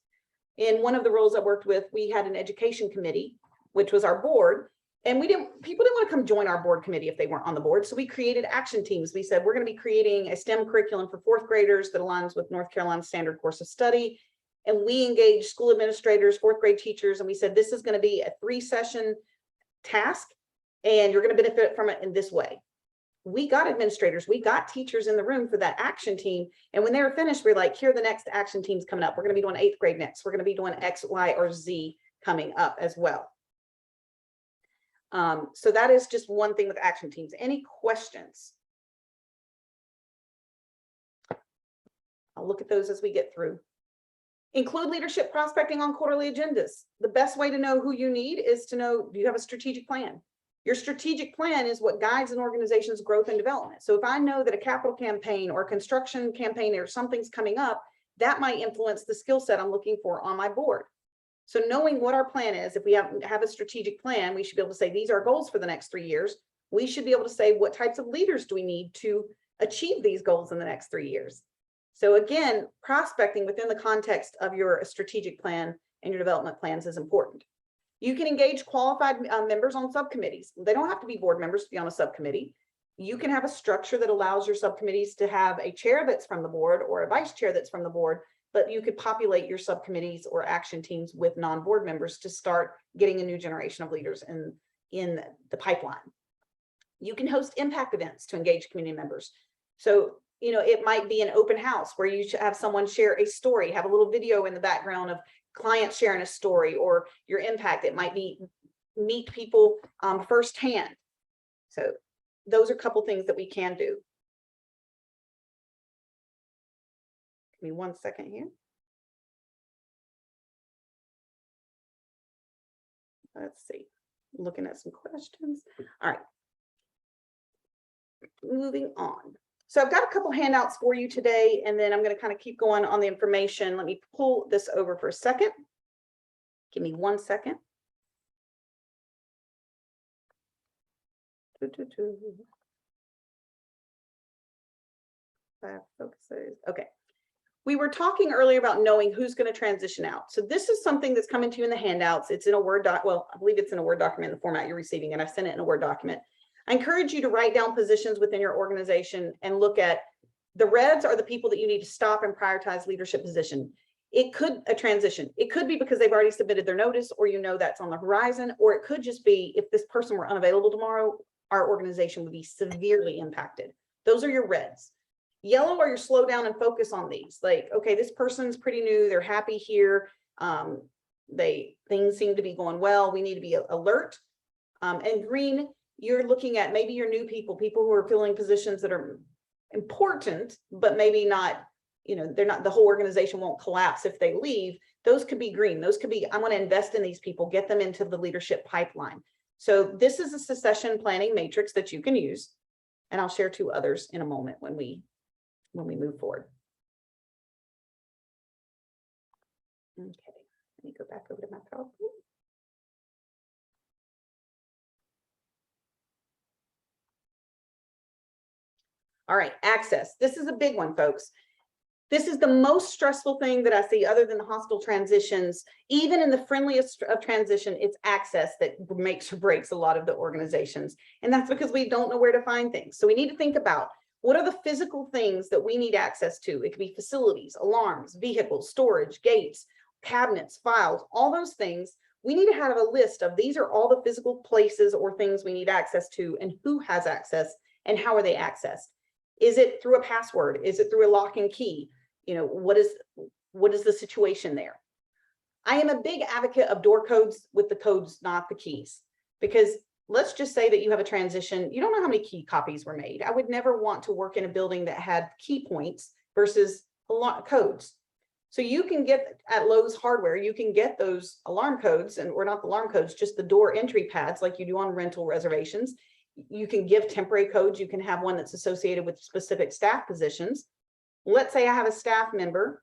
In one of the roles I worked with, we had an education committee, which was our board. And people didn't want to come join our board committee if they weren't on the board. So we created action teams. We said, we're going to be creating a STEM curriculum for 4th graders that aligns with North Carolina's standard course of study. And we engaged school administrators, 4th grade teachers. And we said, this is going to be a 3-session task and you're going to benefit from it in this way. we got administrators, we got teachers in the room for that action team. And when they were finished, we're like, here are the next action teams coming up. We're going to be doing 8th grade next. We're going to be doing X, Y, or Z coming up as well. So that is just one thing with action teams. Any questions? I'll look at those as we get through. Include leadership prospecting on quarterly agendas. The best way to know who you need is to know, do you have a strategic plan? Your strategic plan is what guides an organization's growth and development. So if I know that a capital campaign or a construction campaign or something's coming up, that might influence the skill set I'm looking for on my board. So knowing what our plan is, if we have a strategic plan, we should be able to say, these are goals for the next 3 years. We should be able to say, what types of leaders do we need to achieve these goals in the next 3 years? So again, prospecting within the context of your strategic plan and your development plans is important. You can engage qualified members on subcommittees. They don't have to be board members to be on a subcommittee. You can have a structure that allows your subcommittees to have a chair that's from the board or a vice chair that's from the board, but you could populate your subcommittees or action teams with non-board members to start getting a new generation of leaders in the pipeline. You can host impact events to engage community members. So, you know, it might be an open house where you should have someone share a story, have a little video in the background of clients sharing a story, or your impact. It might be meet people firsthand. So those are a couple things that we can do. Give me 1 second here. Let's see, looking at some questions. All right, moving on. So I've got a couple handouts for you today, and then I'm going to kind of keep going on the information. Let me pull this over for a second. Give me 1 second. Okay. We were talking earlier about knowing who's going to transition out. So this is something that's coming to you in the handouts. It's in a Word doc. Well, I believe it's in a Word document in the format you're receiving, and I sent it in a Word document. I encourage you to write down positions within your organization and look at the reds are the people that you need to stop and prioritize leadership position. It could a transition. It could be because they've already submitted their notice, or you know that's on the horizon, or it could just be if this person were unavailable tomorrow, our organization would be severely impacted. Those are your reds. Yellow are your slow down and focus on these. Like, okay, this person's pretty new. They're happy here. Things seem to be going well. We need to be alert. And green, you're looking at maybe your new people who are filling positions that are important, but maybe not, you know, they're not, the whole organization won't collapse if they leave. Those could be green. Those could be, I want to invest in these people, get them into the leadership pipeline. So this is a succession planning matrix that you can use. And I'll share 2 others in a moment when we move forward. Okay, let me go back over to my PowerPoint. All right, access. This is a big one, folks. This is the most stressful thing that I see other than the hostile transitions. Even in the friendliest of transition, it's access that makes or breaks a lot of the organizations. And that's because we don't know where to find things. So we need to think about what are the physical things that we need access to. It could be facilities, alarms, vehicles, storage, gates, cabinets, files, all those things. We need to have a list of these are all the physical places or things we need access to, and who has access and how are they accessed. Is it through a password? Is it through a lock and key? You know, what is the situation there? I am a big advocate of door codes with the codes, not the keys, because let's just say that you have a transition. You don't know how many key copies were made. I would never want to work in a building that had key points versus a lot of codes. So you can get at Lowe's Hardware, you can get those alarm codes, and or not the alarm codes, just the door entry pads like you do on rental reservations. You can give temporary codes. You can have one that's associated with specific staff positions. Let's say I have a staff member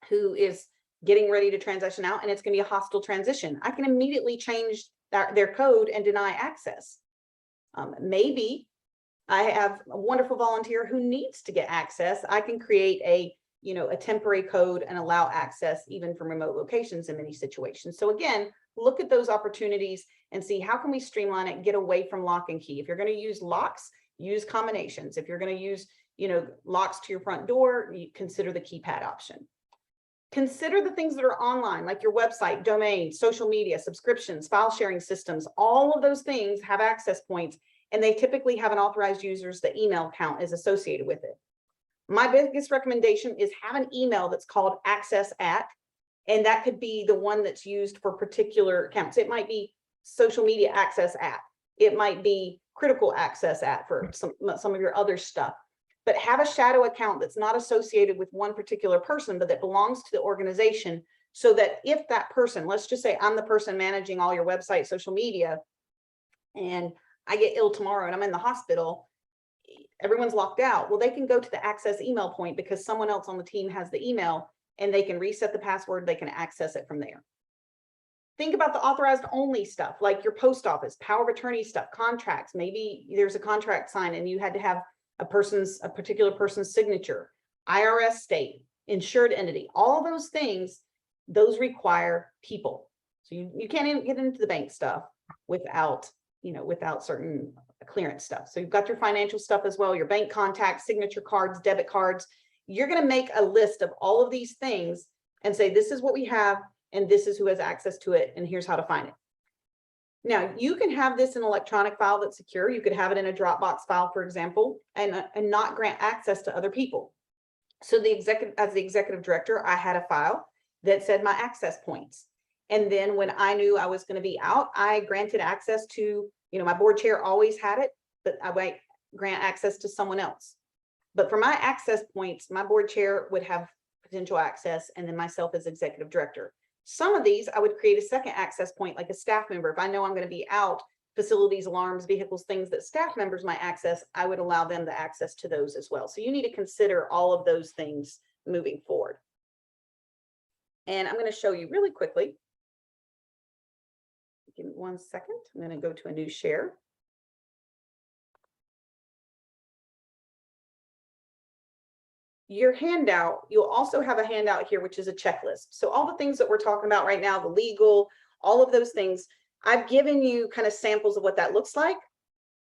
who is getting ready to transition out, and it's going to be a hostile transition. I can immediately change their code and deny access. Maybe I have a wonderful volunteer who needs to get access. I can create a temporary code and allow access even from remote locations in many situations. So again, look at those opportunities and see how can we streamline it, get away from lock and key. If you're going to use locks, use combinations. If you're going to use, locks to your front door, you consider the keypad option. Consider the things that are online, like your website, domain, social media, subscriptions, file sharing systems. All of those things have access points. and they typically have an authorized users, the email account is associated with it. My biggest recommendation is have an email that's called access at, and that could be the one that's used for particular accounts. It might be social media access at, it might be critical access at for some of your other stuff. But have a shadow account that's not associated with one particular person, but that belongs to the organization, so that if that person, let's just say I'm the person managing all your website, social media, and I get ill tomorrow and I'm in the hospital, everyone's locked out. Well, they can go to the access email point because someone else on the team has the email, and they can reset the password, they can access it from there. Think about the authorized only stuff, like your post office, power of attorney stuff, contracts. Maybe there's a contract signed and you had to have a particular person's signature, IRS state, insured entity, all those things, those require people. So you can't even get into the bank stuff without, without certain clearance stuff. So you've got your financial stuff as well, your bank contacts, signature cards, debit cards. You're going to make a list of all of these things and say, this is what we have, and this is who has access to it, and here's how to find it. Now, you can have this in an electronic file that's secure. You could have it in a Dropbox file, for example, and not grant access to other people. So as the executive director, I had a file that said my access points. And then when I knew I was going to be out, I granted access to, my board chair always had it, but I might grant access to someone else. But for my access points, my board chair would have potential access, and then myself as executive director. Some of these, I would create a second access point, like a staff member. If I know I'm going to be out, facilities, alarms, vehicles, things that staff members might access, I would allow them the access to those as well. So you need to consider all of those things moving forward. And I'm going to show you really quickly. Give me 1 second. I'm going to go to a new share. Your handout, you'll also have a handout here, which is a checklist. So all the things that we're talking about right now, the legal, all of those things, I've given you kind of samples of what that looks like.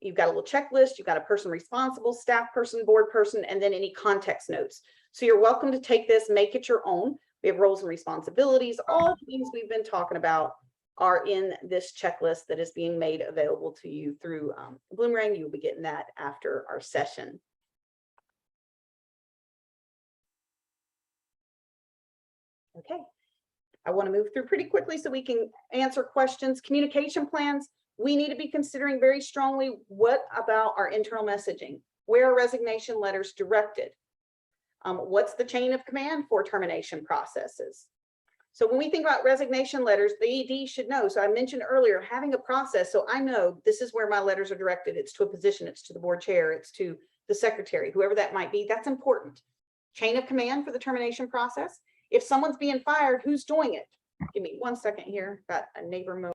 You've got a little checklist, you've got a person responsible, staff person, board person, and then any context notes. So you're welcome to take this, make it your own. We have roles and responsibilities. All the things we've been talking about are in this checklist that is being made available to you through Bloomerang. You'll be getting that after our session. Okay, I want to move through pretty quickly so we can answer questions. Communication plans, we need to be considering very strongly, what about our internal messaging? Where are resignation letters directed? What's the chain of command for termination processes? So when we think about resignation letters, the ED should know. So I mentioned earlier, having a process, so I know this is where my letters are directed. It's to a position, it's to the board chair, it's to the secretary, whoever that might be. That's important. Chain of command for the termination process. If someone's being fired, who's doing it? Give me 1 second here. Got a neighbor mode.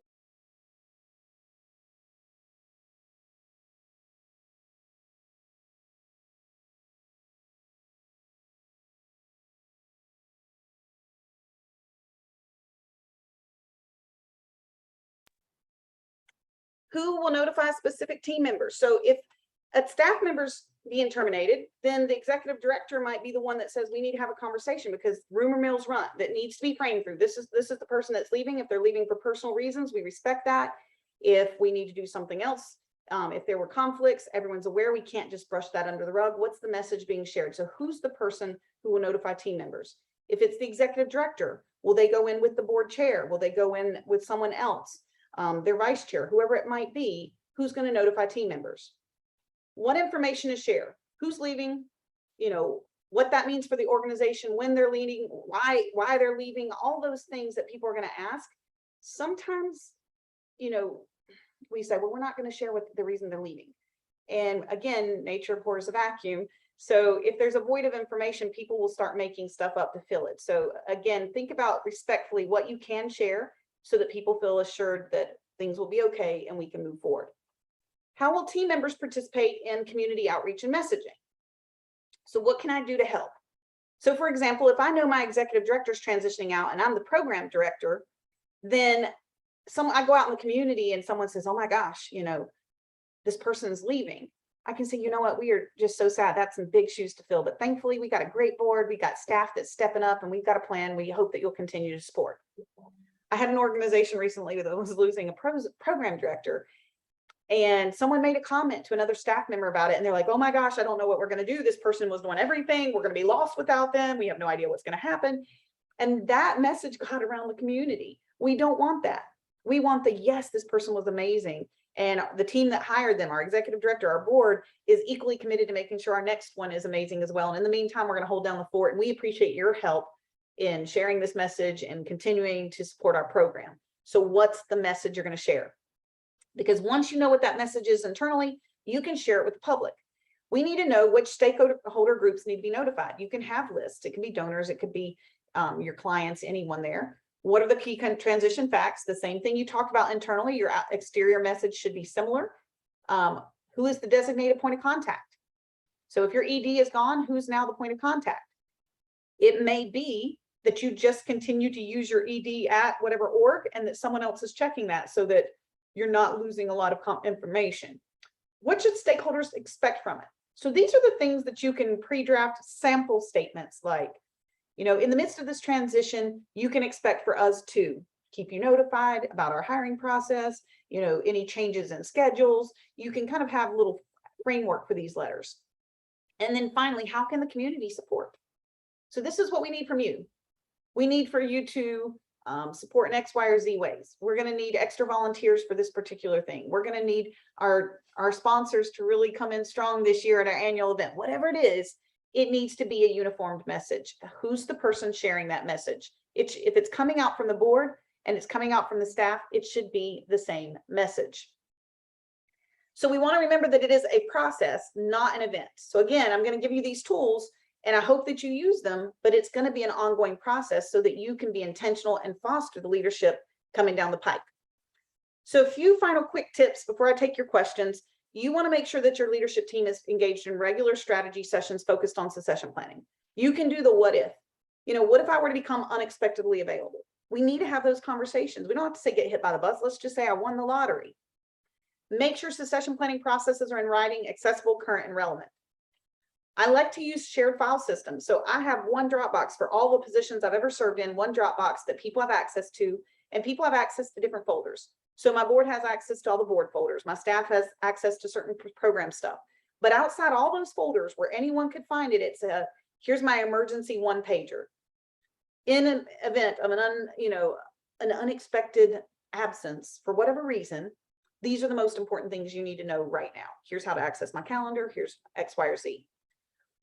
Who will notify specific team members? So if a staff member's being terminated, then the executive director might be the one that says we need to have a conversation because rumor mills run, that needs to be framed through. This is the person that's leaving. If they're leaving for personal reasons, we respect that. If we need to do something else, if there were conflicts, everyone's aware. We can't just brush that under the rug. What's the message being shared? So who's the person who will notify team members? If it's the executive director, will they go in with the board chair? Will they go in with someone else? Their vice chair, whoever it might be, who's going to notify team members? What information is shared? Who's leaving? What that means for the organization, when they're leaving, why they're leaving, all those things that people are going to ask. Sometimes, we say, well, we're not going to share what the reason they're leaving. And again, nature abhors a vacuum. So if there's a void of information, people will start making stuff up to fill it. So again, think about respectfully what you can share so that people feel assured that things will be okay and we can move forward. How will team members participate in community outreach and messaging? So what can I do to help? So for example, if I know my executive director is transitioning out and I'm the program director, then I go out in the community and someone says, oh my gosh, this person's leaving. I can say, you know what, we are just so sad. That's some big shoes to fill. But thankfully, we got a great board. We got staff that's stepping up and we've got a plan. We hope that you'll continue to support. I had an organization recently that was losing a program director. and someone made a comment to another staff member about it, and they're like, oh my gosh, I don't know what we're going to do. This person was doing everything. We're going to be lost without them. We have no idea what's going to happen. And that message got around the community. We don't want that. We want the, yes, this person was amazing. And the team that hired them, our executive director, our board, is equally committed to making sure our next one is amazing as well. And in the meantime, we're going to hold down the fort, and we appreciate your help in sharing this message and continuing to support our program. So what's the message you're going to share? Because once you know what that message is internally, you can share it with the public. We need to know which stakeholder groups need to be notified. You can have lists. It can be donors. It could be your clients, anyone there. What are the key transition facts? The same thing you talked about internally. Your exterior message should be similar. Who is the designated point of contact? So if your ED is gone, who's now the point of contact? It may be that you just continue to use your ED at whatever org, and that someone else is checking that so that you're not losing a lot of information. What should stakeholders expect from it? So these are the things that you can pre-draft sample statements like, you know, in the midst of this transition, you can expect for us to keep you notified about our hiring process, you know, any changes in schedules. You can kind of have a little framework for these letters. And then finally, how can the community support? So this is what we need from you. We need for you to support in X, Y, or Z ways. We're going to need extra volunteers for this particular thing. We're going to need our sponsors to really come in strong this year at our annual event. Whatever it is, it needs to be a uniformed message. Who's the person sharing that message? If it's coming out from the board and it's coming out from the staff, it should be the same message. So we want to remember that it is a process, not an event. So again, I'm going to give you these tools, and I hope that you use them, but it's going to be an ongoing process so that you can be intentional and foster the leadership coming down the pike. So a few final quick tips before I take your questions. You want to make sure that your leadership team is engaged in regular strategy sessions focused on succession planning. You can do the what if. You know, what if I were to become unexpectedly available? We need to have those conversations. We don't have to say get hit by the bus. Let's just say I won the lottery. Make sure succession planning processes are in writing, accessible, current, and relevant. I like to use shared file systems. So I have one Dropbox for all the positions I've ever served in, one Dropbox that people have access to, and people have access to different folders. So my board has access to all the board folders. My staff has access to certain program stuff. But outside all those folders where anyone could find it, it's here's my emergency one pager. In an event of an unexpected absence for whatever reason, these are the most important things you need to know right now. Here's how to access my calendar. Here's X, Y, or Z.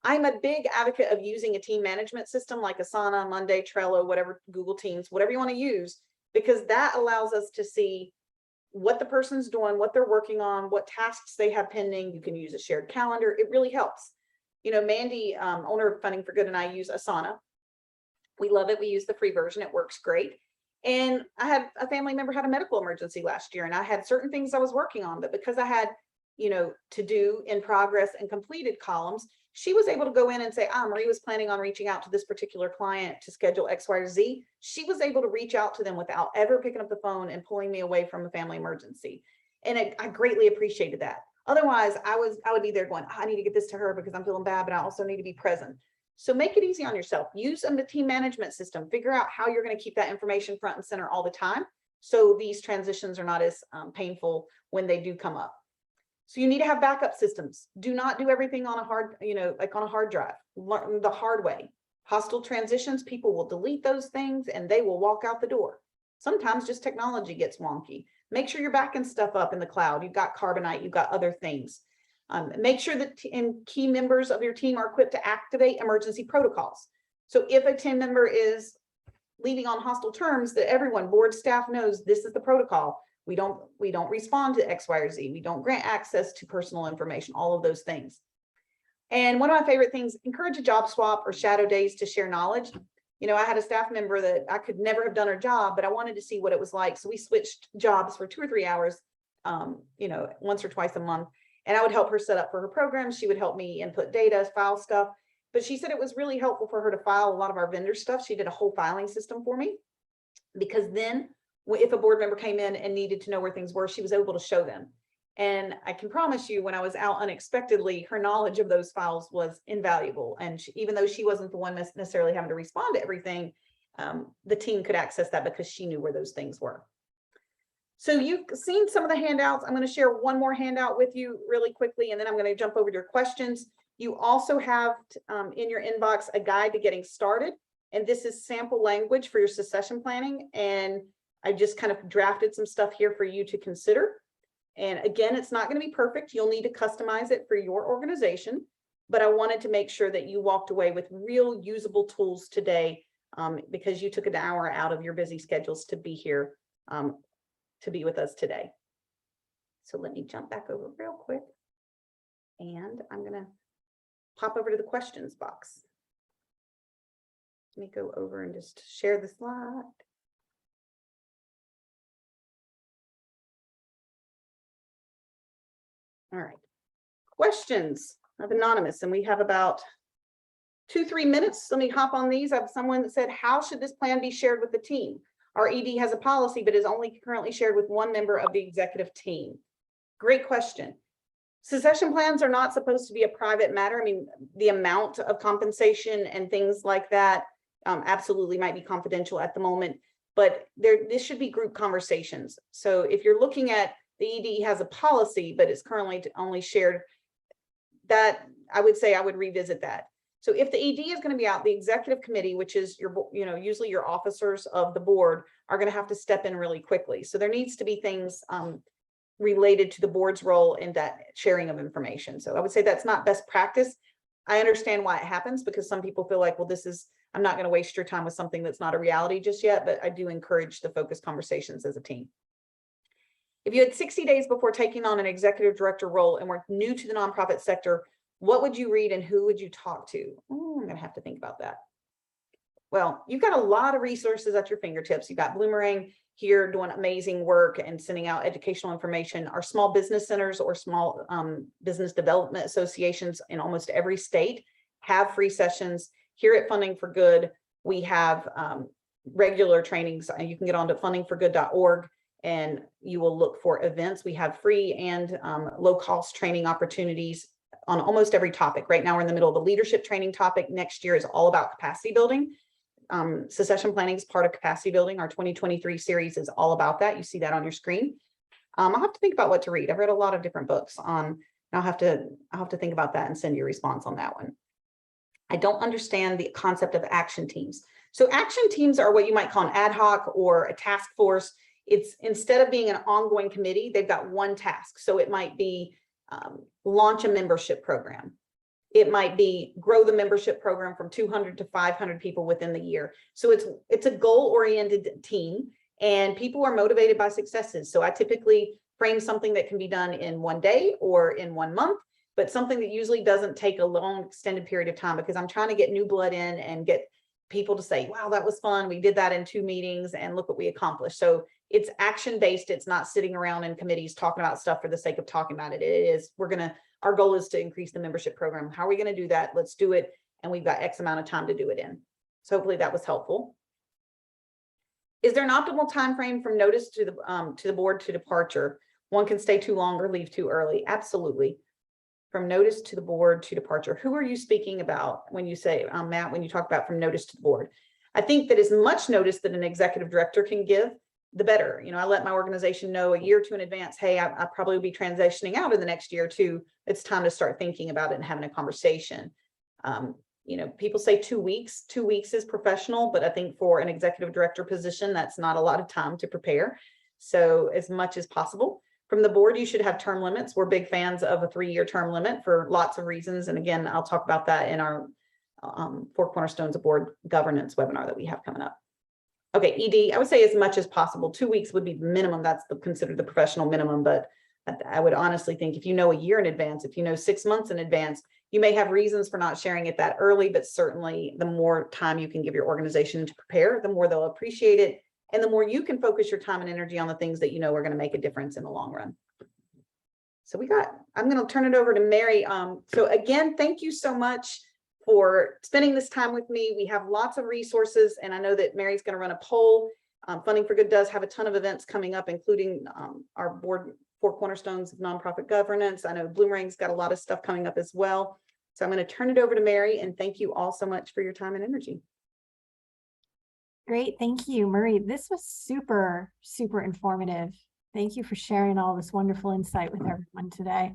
I'm a big advocate of using a team management system like Asana, Monday, Trello, whatever, Google Teams, whatever you want to use, because that allows us to see what the person's doing, what they're working on, what tasks they have pending. You can use a shared calendar. It really helps. You know, Mandy, owner of Funding for Good, and I use Asana. We love it. We use the free version. It works great. And I had a family member had a medical emergency last year, and I had certain things I was working on, but because I had, you know, to do, in progress, and completed columns, she was able to go in and say, Marie was planning on reaching out to this particular client to schedule X, Y, or Z. She was able to reach out to them without ever picking up the phone and pulling me away from a family emergency. And I greatly appreciated that. Otherwise, I would be there going, I need to get this to her because I'm feeling bad, but I also need to be present. So make it easy on yourself. Use a team management system. Figure out how you're going to keep that information front and center all the time, so these transitions are not as painful when they do come up. So you need to have backup systems. Do not do everything on a hard, like on a hard drive. Learn the hard way. Hostile transitions, people will delete those things and they will walk out the door. Sometimes just technology gets wonky. Make sure you're backing stuff up in the cloud. You've got Carbonite, you've got other things. Make sure that key members of your team are equipped to activate emergency protocols. So if a team member is leaving on hostile terms, that everyone, board staff, knows this is the protocol. We don't respond to X, Y, or Z. We don't grant access to personal information, all of those things. And one of my favorite things, encourage a job swap or shadow days to share knowledge. You know, I had a staff member that I could never have done her job, but I wanted to see what it was like. So we switched jobs for 2 or 3 hours, once or twice a month. And I would help her set up for her program. She would help me input data, file stuff. But she said it was really helpful for her to file a lot of our vendor stuff. She did a whole filing system for me, because then if a board member came in and needed to know where things were, she was able to show them. And I can promise you, when I was out unexpectedly, her knowledge of those files was invaluable. And even though she wasn't the one necessarily having to respond to everything, the team could access that because she knew where those things were. So you've seen some of the handouts. I'm going to share one more handout with you really quickly, and then I'm going to jump over to your questions. You also have in your inbox a guide to getting started, and this is sample language for your succession planning. And I just kind of drafted some stuff here for you to consider. And again, it's not going to be perfect. You'll need to customize it for your organization, but I wanted to make sure that you walked away with real usable tools today, because you took an hour out of your busy schedules to be here, to be with us today. So let me jump back over real quick, and I'm going to pop over to the questions box. Let me go over and just share the slide. All right, questions of Anonymous, and we have about 2-3 minutes. Let me hop on these. I have someone that said, how should this plan be shared with the team? Our ED has a policy, but is only currently shared with one member of the executive team. Great question. Succession plans are not supposed to be a private matter. I mean, the amount of compensation and things like that absolutely might be confidential at the moment, but this should be group conversations. So if you're looking at the ED has a policy, but it's currently only shared, that I would say I would revisit that. So if the ED is going to be out, the executive committee, which is your, usually your officers of the board, are going to have to step in really quickly. So there needs to be things related to the board's role in that sharing of information. So I would say that's not best practice. I understand why it happens, because some people feel like, well, I'm not going to waste your time with something that's not a reality just yet, but I do encourage the focused conversations as a team. If you had 60 days before taking on an executive director role and were new to the nonprofit sector, what would you read and who would you talk to? I'm going to have to think about that. Well, you've got a lot of resources at your fingertips. You've got Bloomerang here doing amazing work and sending out educational information. Our small business centers or small business development associations in almost every state have free sessions. Here at Funding for Good, we have regular trainings. You can get on to fundingforgood.org and you will look for events. We have free and low-cost training opportunities on almost every topic. Right now, we're in the middle of the leadership training topic. Next year is all about capacity building. Secession planning is part of capacity building. Our 2023 series is all about that. You see that on your screen. I'll have to think about what to read. I've read a lot of different books on. I'll have to think about that and send you a response on that one. I don't understand the concept of action teams. So action teams are what you might call an ad hoc or a task force. It's instead of being an ongoing committee, they've got one task. So it might be launch a membership program. It might be grow the membership program from 200 to 500 people within the year. So it's a goal-oriented team, and people are motivated by successes. So I typically frame something that can be done in one day or in 1 month, but something that usually doesn't take a long extended period of time, because I'm trying to get new blood in and get people to say, wow, that was fun. We did that in 2 meetings and look what we accomplished. So it's action-based. It's not sitting around in committees talking about stuff for the sake of talking about it. It is, our goal is to increase the membership program. How are we going to do that? Let's do it. And we've got X amount of time to do it in. So hopefully that was helpful. Is there an optimal time frame from notice to the board to departure? One can stay too long or leave too early. Absolutely. From notice to the board to departure. Who are you speaking about when you say, Matt, when you talk about from notice to the board? I think that as much notice that an executive director can give, the better. I let my organization know a year or two in advance, hey, I probably will be transitioning out in the next year or two. It's time to start thinking about it and having a conversation. People say 2 weeks. 2 weeks is professional, but I think for an executive director position, that's not a lot of time to prepare. So as much as possible. From the board, you should have term limits. We're big fans of a 3-year term limit for lots of reasons. And again, I'll talk about that in our 4 Cornerstones of Board Governance webinar that we have coming up. Okay, ED, I would say as much as possible. 2 weeks would be minimum. That's considered the professional minimum. But I would honestly think if you know a year in advance, if you know 6 months in advance, you may have reasons for not sharing it that early, but certainly the more time you can give your organization to prepare, the more they'll appreciate it. And the more you can focus your time and energy on the things that you know are going to make a difference in the long run. So I'm going to turn it over to Mary. So again, thank you so much for spending this time with me. We have lots of resources, and I know that Mary's going to run a poll. Funding for Good does have a ton of events coming up, including our board 4 Cornerstones of Nonprofit Governance. I know Bloomerang's got a lot of stuff coming up as well. So I'm going to turn it over to Mary, and thank you all so much for your time and energy. Great. Thank you, Marie. This was super, super informative. Thank you for sharing all this wonderful insight with everyone today.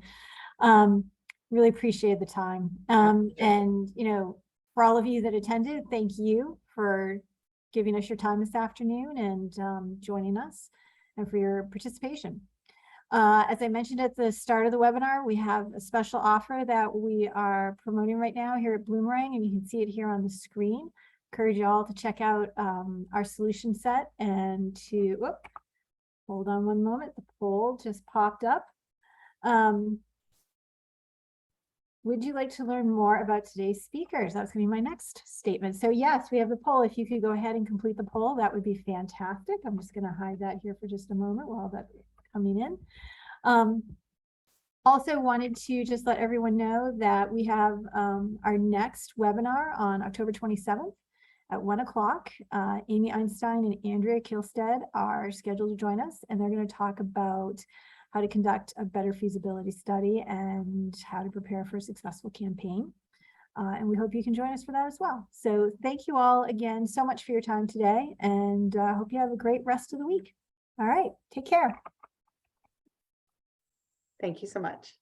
Um, really appreciate the time. And, you know, for all of you that attended, thank you for giving us your time this afternoon and joining us and for your participation. As I mentioned at the start of the webinar, we have a special offer that we are promoting right now here at Bloomerang, and you can see it here on the screen. Encourage you all to check out our solution set and to, whoop, hold on one moment, the poll just popped up. Would you like to learn more about today's speakers? That's going to be my next statement. So yes, we have the poll. If you could go ahead and complete the poll, that would be fantastic. I'm just going to hide that here for just a moment while that's coming in. Also wanted to just let everyone know that we have our next webinar on October 27th at 1 o'clock. Amy Einstein and Andrea Kilstead are scheduled to join us, and they're going to talk about how to conduct a better feasibility study and how to prepare for a successful campaign. And we hope you can join us for that as well. So thank you all again so much for your time today, and I hope you have a great rest of the week. All right, take care. Thank you so much.